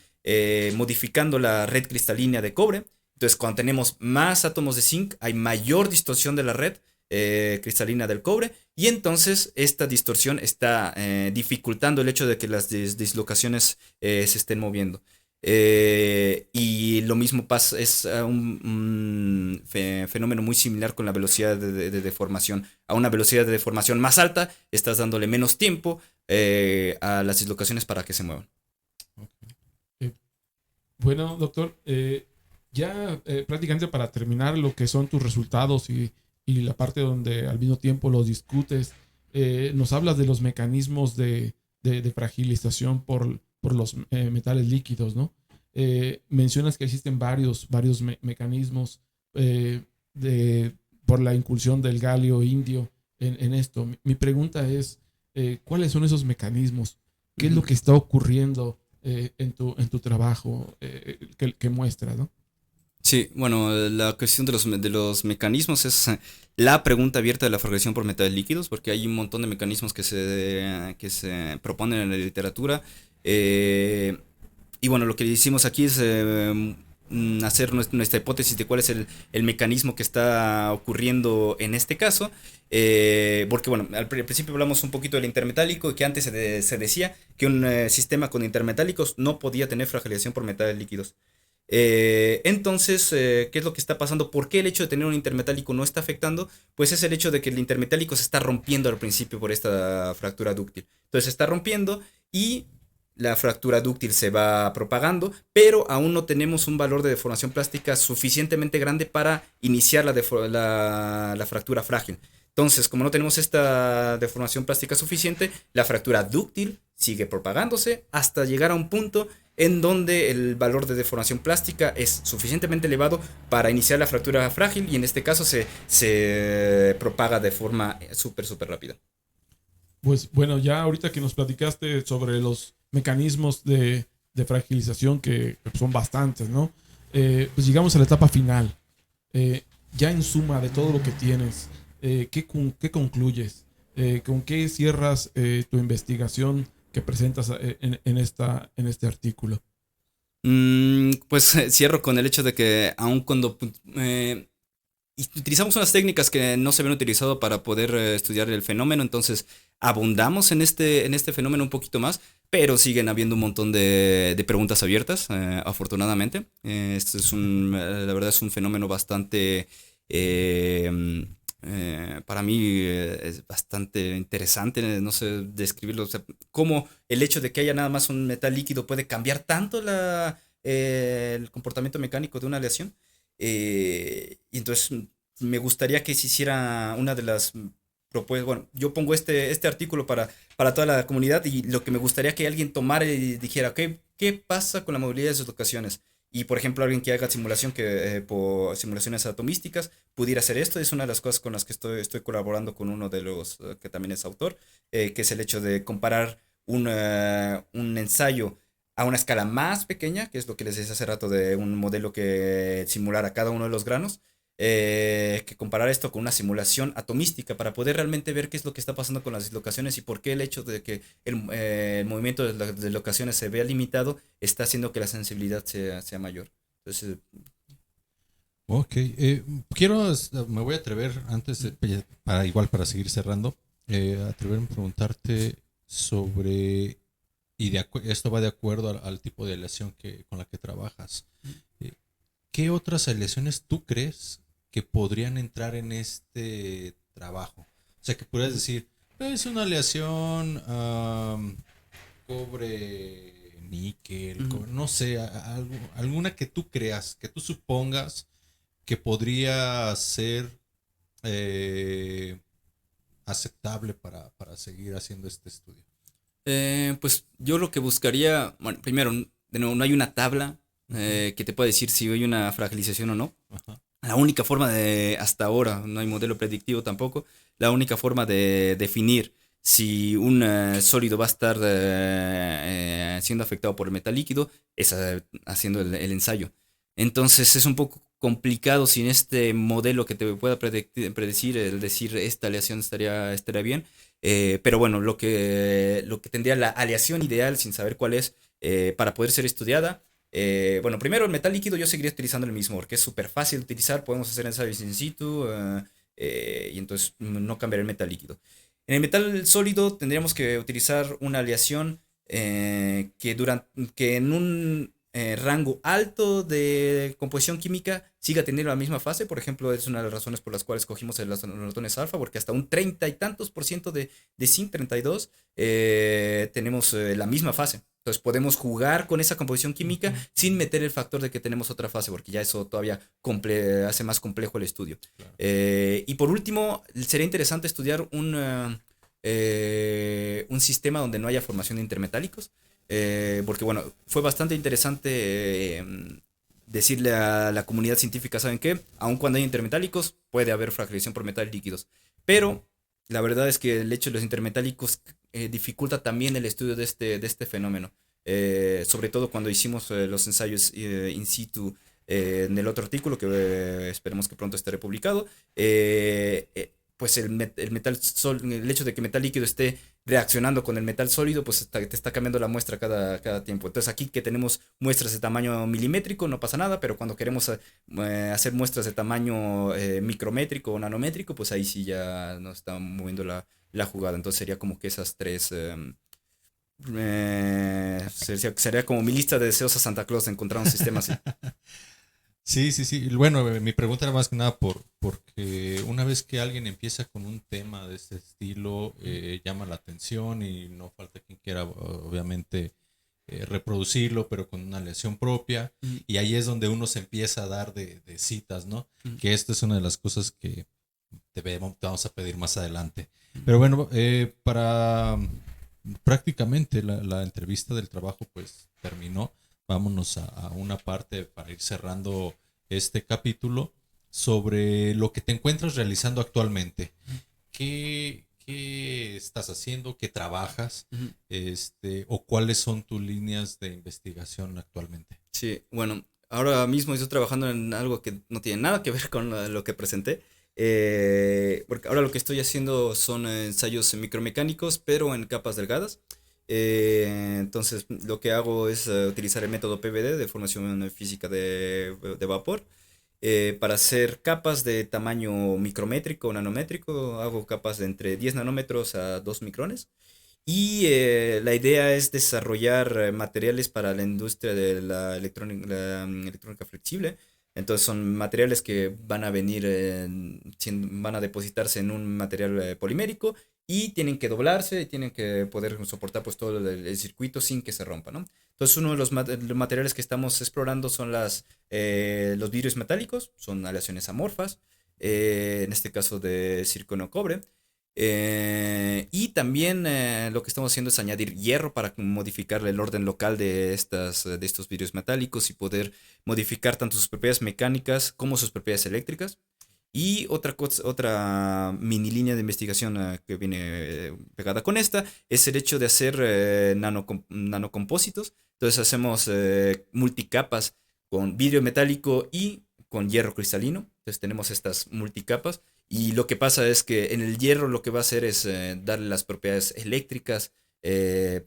modificando la red cristalina de cobre. Entonces, cuando tenemos más átomos de zinc, hay mayor distorsión de la red cristalina del cobre y entonces esta distorsión está dificultando el hecho de que las dislocaciones se estén moviendo. Y lo mismo pasa, es un fenómeno muy similar con la velocidad de deformación. A una velocidad de deformación más alta, estás dándole menos tiempo a las dislocaciones para que se muevan. Bueno, doctor, ya prácticamente para terminar lo que son tus resultados y la parte donde al mismo tiempo los discutes, nos hablas de los mecanismos de fragilización por los metales líquidos, ¿no? Mencionas que existen varios mecanismos por la incursión del galio indio en esto. Mi pregunta es, ¿cuáles son esos mecanismos? ¿Qué es lo que está ocurriendo en tu trabajo que muestras, ¿no? Sí, bueno, la cuestión de los mecanismos es la pregunta abierta de la fragmentación por metales líquidos, porque hay un montón de mecanismos que se proponen en la literatura. Y bueno, lo que hicimos aquí es hacer nuestra hipótesis de cuál es el mecanismo que está ocurriendo en este caso. Porque bueno, al principio hablamos un poquito del intermetálico, que antes se decía que un sistema con intermetálicos no podía tener fragilización por metales líquidos. Entonces, ¿qué es lo que está pasando? ¿Por qué el hecho de tener un intermetálico no está afectando? Pues es el hecho de que el intermetálico se está rompiendo al principio por esta fractura dúctil. Entonces se está rompiendo y la fractura dúctil se va propagando, pero aún no tenemos un valor de deformación plástica suficientemente grande para iniciar la fractura frágil. Entonces, como no tenemos esta deformación plástica suficiente, la fractura dúctil sigue propagándose hasta llegar a un punto en donde el valor de deformación plástica es suficientemente elevado para iniciar la fractura frágil y en este caso se propaga de forma súper rápida. Pues bueno, ya ahorita que nos platicaste sobre los mecanismos de fragilización que son bastantes, ¿no? Pues llegamos a la etapa final. Ya en suma de todo lo que tienes, ¿qué concluyes? ¿Con qué cierras tu investigación que presentas en este artículo? Pues cierro con el hecho de que aun cuando utilizamos unas técnicas que no se habían utilizado para poder estudiar el fenómeno, entonces abundamos en este fenómeno un poquito más, pero siguen habiendo un montón de preguntas abiertas, afortunadamente. Este es la verdad es un fenómeno bastante, para mí es bastante interesante, no sé describirlo, o sea, cómo el hecho de que haya nada más un metal líquido puede cambiar tanto el comportamiento mecánico de una aleación. Y entonces me gustaría que se hiciera una de las propuestas. Bueno, yo pongo este artículo para toda la comunidad y lo que me gustaría que alguien tomara y dijera, ¿qué pasa con la movilidad de sus locaciones? Y por ejemplo, alguien que haga simulación por simulaciones atomísticas pudiera hacer esto. Es una de las cosas con las que estoy colaborando con uno de los que también es autor, que es el hecho de comparar un ensayo a una escala más pequeña, que es lo que les decía hace rato de un modelo que simulara cada uno de los granos, que comparar esto con una simulación atomística para poder realmente ver qué es lo que está pasando con las dislocaciones y por qué el hecho de que el movimiento de las dislocaciones se vea limitado está haciendo que la sensibilidad sea mayor. Entonces, Ok, me voy a atrever antes, para seguir cerrando, atreverme a preguntarte sobre, esto va de acuerdo al tipo de aleación con la que trabajas. ¿Qué otras aleaciones tú crees que podrían entrar en este trabajo? O sea, que pudieras decir, es una aleación cobre, níquel, no sé, alguna que tú creas, que tú supongas que podría ser aceptable para seguir haciendo este estudio. Pues yo lo que buscaría, bueno, primero, de nuevo, no hay una tabla que te pueda decir si hay una fragilización o no. Ajá. La única forma hasta ahora, no hay modelo predictivo tampoco, la única forma de definir si un sólido va a estar siendo afectado por el metal líquido es haciendo el ensayo. Entonces es un poco complicado sin este modelo que te pueda predecir, el decir esta aleación estaría bien. Pero bueno, lo que tendría la aleación ideal, sin saber cuál es, para poder ser estudiada. Bueno, primero el metal líquido yo seguiría utilizando el mismo, porque es súper fácil de utilizar, podemos hacer ensayos in situ, y entonces no cambiar el metal líquido. En el metal sólido tendríamos que utilizar una aleación que en un rango alto de composición química siga teniendo la misma fase. Por ejemplo, es una de las razones por las cuales escogimos los neutrones alfa, porque hasta un 30 y tantos por ciento de zinc 32 tenemos la misma fase. Entonces podemos jugar con esa composición química sin meter el factor de que tenemos otra fase, porque ya eso todavía hace más complejo el estudio. Claro. Y por último, sería interesante estudiar un sistema donde no haya formación de intermetálicos. Porque bueno, fue bastante interesante decirle a la comunidad científica, ¿saben qué? Aun cuando hay intermetálicos, puede haber fragilización por metales líquidos. Pero la verdad es que el hecho de los intermetálicos dificulta también el estudio de este fenómeno. Sobre todo cuando hicimos los ensayos in situ en el otro artículo, que esperemos que pronto esté publicado. Pues el hecho de que el metal líquido esté reaccionando con el metal sólido, pues te está cambiando la muestra cada tiempo. Entonces aquí que tenemos muestras de tamaño milimétrico no pasa nada, pero cuando queremos hacer muestras de tamaño micrométrico o nanométrico, pues ahí sí ya nos está moviendo la jugada. Entonces sería como que esas tres... sería como mi lista de deseos a Santa Claus de encontrar un sistema así. Sí. Bueno, mi pregunta era más que nada porque una vez que alguien empieza con un tema de este estilo, llama la atención y no falta quien quiera, obviamente, reproducirlo, pero con una aleación propia. Y ahí es donde uno se empieza a dar de citas, ¿no? Que esto es una de las cosas que te vamos a pedir más adelante. Pero bueno, para prácticamente la entrevista del trabajo pues terminó. Vámonos a una parte para ir cerrando este capítulo sobre lo que te encuentras realizando actualmente. ¿Qué qué estás haciendo, qué trabajas, Ujú. o cuáles son tus líneas de investigación actualmente. Sí, bueno, ahora mismo estoy trabajando en algo que no tiene nada que ver con lo que presenté. Porque ahora lo que estoy haciendo son ensayos micromecánicos, pero en capas delgadas. Entonces, lo que hago es utilizar el método PVD de formación física de vapor para hacer capas de tamaño micrométrico o nanométrico. Hago capas de entre 10 nanómetros a 2 micrones. Y la idea es desarrollar materiales para la industria de la electrónica flexible. Entonces son materiales que van a venir, van a depositarse en un material polimérico y tienen que doblarse y tienen que poder soportar pues todo el circuito sin que se rompa, ¿no? Entonces uno de los materiales que estamos explorando son los vidrios metálicos, son aleaciones amorfas, en este caso de circonio cobre. Y también lo que estamos haciendo es añadir hierro para modificar el orden local de estos vidrios metálicos y poder modificar tanto sus propiedades mecánicas como sus propiedades eléctricas. Y otra mini línea de investigación que viene pegada con esta es el hecho de hacer nanocompósitos. Entonces hacemos multicapas con vidrio metálico y con hierro cristalino. Entonces tenemos estas multicapas y lo que pasa es que en el hierro lo que va a hacer es darle las propiedades eléctricas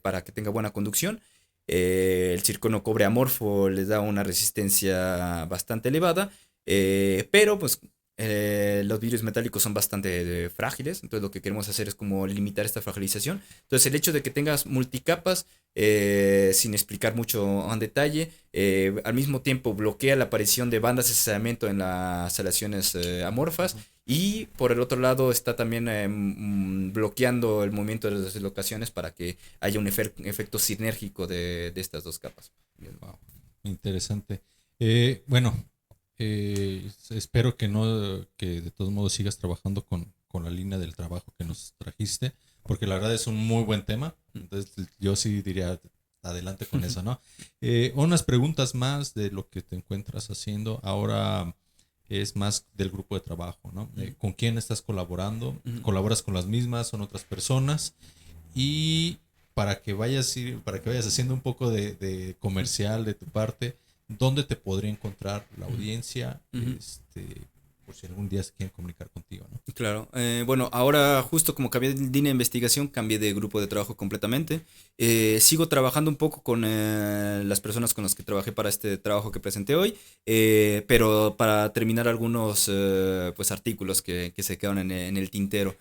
para que tenga buena conducción. El circonio cobre amorfo les da una resistencia bastante elevada, pero pues los vidrios metálicos son bastante frágiles, entonces lo que queremos hacer es como limitar esta fragilización. Entonces el hecho de que tengas multicapas, sin explicar mucho en detalle, al mismo tiempo bloquea la aparición de bandas de cesamiento en las aleaciones amorfas y por el otro lado está también bloqueando el movimiento de las deslocaciones para que haya un efecto sinérgico de estas dos capas. Wow, interesante. Bueno, espero que no, que de todos modos sigas trabajando con la línea del trabajo que nos trajiste, porque la verdad es un muy buen tema. Entonces yo sí diría adelante con eso, ¿no? Unas preguntas más de lo que te encuentras haciendo. Ahora es más del grupo de trabajo, ¿no? ¿Con quién estás colaborando? ¿Colaboras con las mismas? ¿Son otras personas? Y para que vayas haciendo un poco de comercial de tu parte, ¿dónde te podría encontrar la audiencia? Por si algún día se quieren comunicar contigo, ¿no? Claro. Bueno, ahora justo como cambié de línea de investigación, cambié de grupo de trabajo completamente. Sigo trabajando un poco con las personas con las que trabajé para este trabajo que presenté hoy, pero para terminar algunos pues artículos que se quedan en el tintero.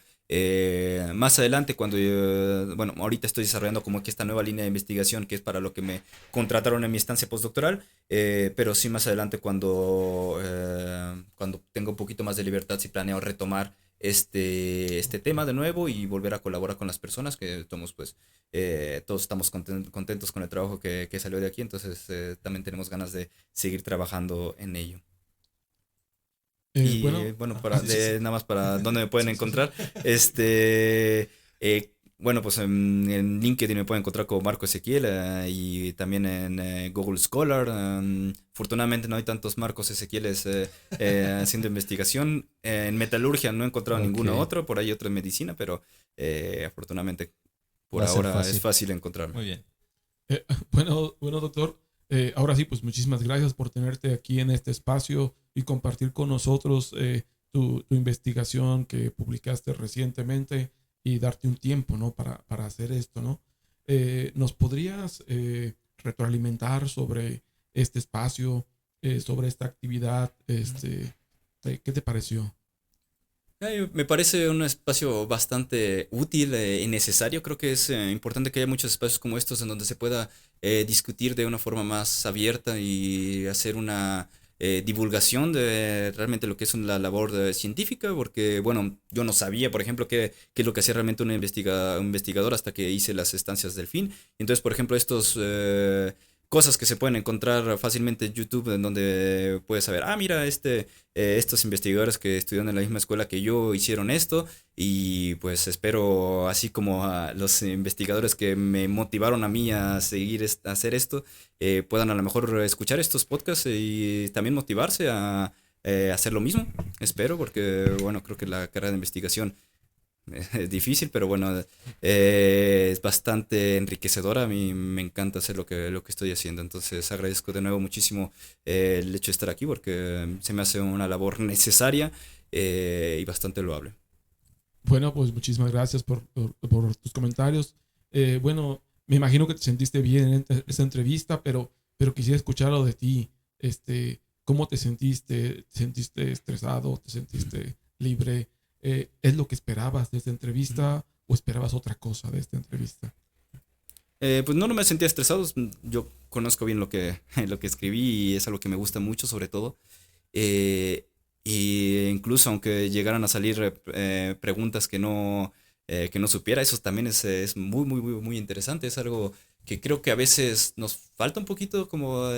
Más adelante, bueno, ahorita estoy desarrollando como que esta nueva línea de investigación que es para lo que me contrataron en mi estancia postdoctoral, pero sí más adelante cuando tenga un poquito más de libertad, sí planeo retomar este tema de nuevo y volver a colaborar con las personas que todos estamos contentos con el trabajo que salió de aquí, entonces también tenemos ganas de seguir trabajando en ello. Y bueno, nada más para dónde me pueden encontrar. Bueno, pues en LinkedIn me pueden encontrar como Marco Ezequiel y también en Google Scholar. Afortunadamente no hay tantos Marcos Ezequieles haciendo investigación. En metalurgia no he encontrado ninguno otro, por ahí otro en medicina, pero afortunadamente por ahora es fácil encontrarme. Muy bien. Bueno, doctor. Ahora sí, pues muchísimas gracias por tenerte aquí en este espacio y compartir con nosotros tu investigación que publicaste recientemente y darte un tiempo, ¿no? para hacer esto, ¿no? ¿Nos podrías retroalimentar sobre este espacio, sobre esta actividad? ¿Qué te pareció? Me parece un espacio bastante útil y necesario. Creo que es importante que haya muchos espacios como estos en donde se pueda discutir de una forma más abierta y hacer una divulgación de realmente lo que es la labor científica, porque, bueno, yo no sabía, por ejemplo, qué es lo que hacía realmente un investigador hasta que hice las estancias del fin. Entonces, por ejemplo, estos cosas que se pueden encontrar fácilmente en YouTube, en donde puedes saber, mira, estos investigadores que estudiaron en la misma escuela que yo hicieron esto, y pues espero, así como a los investigadores que me motivaron a mí a seguir a hacer esto, puedan a lo mejor escuchar estos podcasts y también motivarse a hacer lo mismo. Espero, porque bueno, creo que la carrera de investigación Es difícil, pero bueno, es bastante enriquecedora. A mí me encanta hacer lo que estoy haciendo. Entonces agradezco de nuevo muchísimo el hecho de estar aquí porque se me hace una labor necesaria y bastante loable. Bueno, pues muchísimas gracias por tus comentarios. Bueno, me imagino que te sentiste bien en esta entrevista, pero quisiera escucharlo de ti. ¿Cómo te sentiste? ¿Te sentiste estresado? ¿Te sentiste libre? ¿Es lo que esperabas de esta entrevista o esperabas otra cosa de esta entrevista? Pues no me sentía estresado. Yo conozco bien lo que escribí y es algo que me gusta mucho, sobre todo. Y incluso aunque llegaran a salir preguntas que no supiera, eso también es muy, muy, muy, muy interesante. Es algo que creo que a veces nos falta un poquito como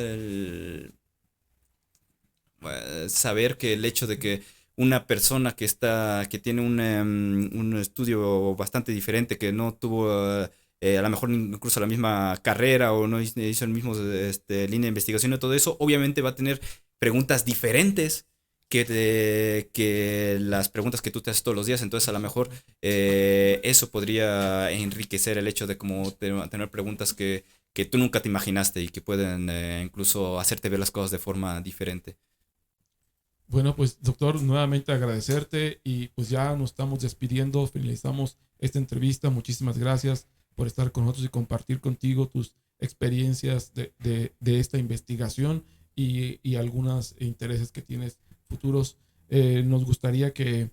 saber que el hecho de que una persona que tiene un estudio bastante diferente, que no tuvo a lo mejor incluso la misma carrera o no hizo el mismo línea de investigación y todo eso, obviamente va a tener preguntas diferentes que las preguntas que tú te haces todos los días. Entonces a lo mejor eso podría enriquecer el hecho de como tener preguntas que tú nunca te imaginaste y que pueden incluso hacerte ver las cosas de forma diferente. Bueno, pues doctor, nuevamente agradecerte y pues ya nos estamos despidiendo, finalizamos esta entrevista. Muchísimas gracias por estar con nosotros y compartir contigo tus experiencias de esta investigación y algunos intereses que tienes futuros. Nos gustaría que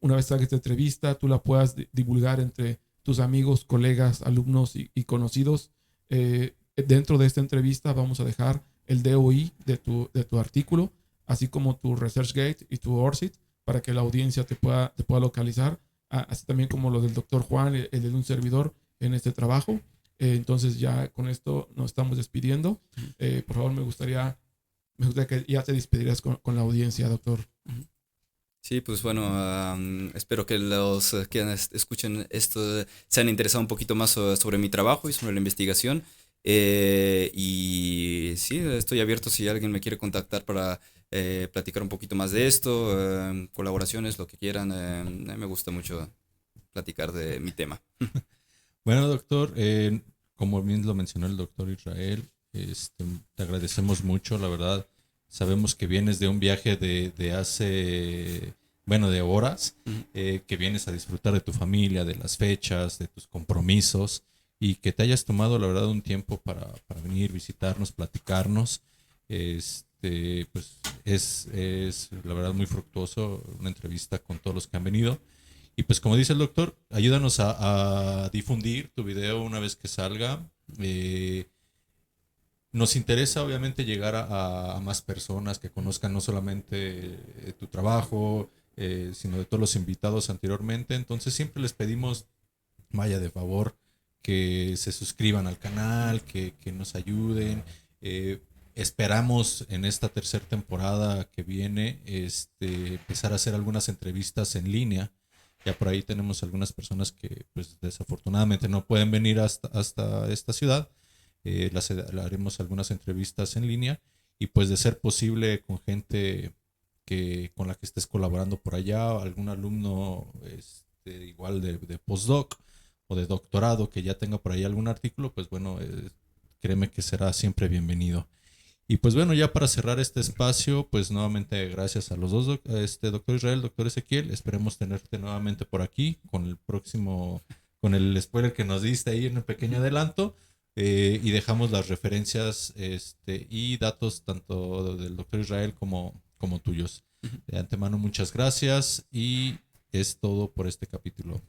una vez salga esta entrevista tú la puedas divulgar entre tus amigos, colegas, alumnos y conocidos. Dentro de esta entrevista vamos a dejar el DOI de tu artículo, así como tu ResearchGate y tu ORCID, para que la audiencia te pueda localizar, así también como lo del doctor Juan, el de un servidor en este trabajo. Entonces ya con esto nos estamos despidiendo. Por favor, me gustaría que ya te despedirías con la audiencia, doctor. Sí, pues bueno, espero que los que escuchen esto se han interesado un poquito más sobre mi trabajo y sobre la investigación. Y sí, estoy abierto si alguien me quiere contactar para platicar un poquito más de esto, colaboraciones, lo que quieran. A mí me gusta mucho platicar de mi tema. Bueno, doctor, como bien lo mencionó el doctor Israel, te agradecemos mucho, la verdad. Sabemos que vienes de un viaje de hace, bueno, de horas, que vienes a disfrutar de tu familia, de las fechas, de tus compromisos, y que te hayas tomado, la verdad, un tiempo para venir, visitarnos, platicarnos. Pues es la verdad muy fructuoso una entrevista con todos los que han venido. Y pues como dice el doctor, ayúdanos a difundir tu video una vez que salga. Nos interesa obviamente llegar a más personas que conozcan no solamente tu trabajo, sino de todos los invitados anteriormente. Entonces siempre les pedimos, vaya de favor, que se suscriban al canal, que nos ayuden. Esperamos en esta tercera temporada que viene empezar a hacer algunas entrevistas en línea. Ya por ahí tenemos algunas personas que pues desafortunadamente no pueden venir hasta esta ciudad. Haremos algunas entrevistas en línea y pues de ser posible con gente con la que estés colaborando por allá, algún alumno igual de postdoc o de doctorado que ya tenga por ahí algún artículo, pues bueno, créeme que será siempre bienvenido. Y pues bueno, ya para cerrar este espacio, pues nuevamente gracias a los dos, doctor Israel, doctor Ezequiel. Esperemos tenerte nuevamente por aquí con el spoiler que nos diste ahí en un pequeño adelanto. Y dejamos las referencias y datos tanto del doctor Israel como tuyos. De antemano, muchas gracias y es todo por este capítulo.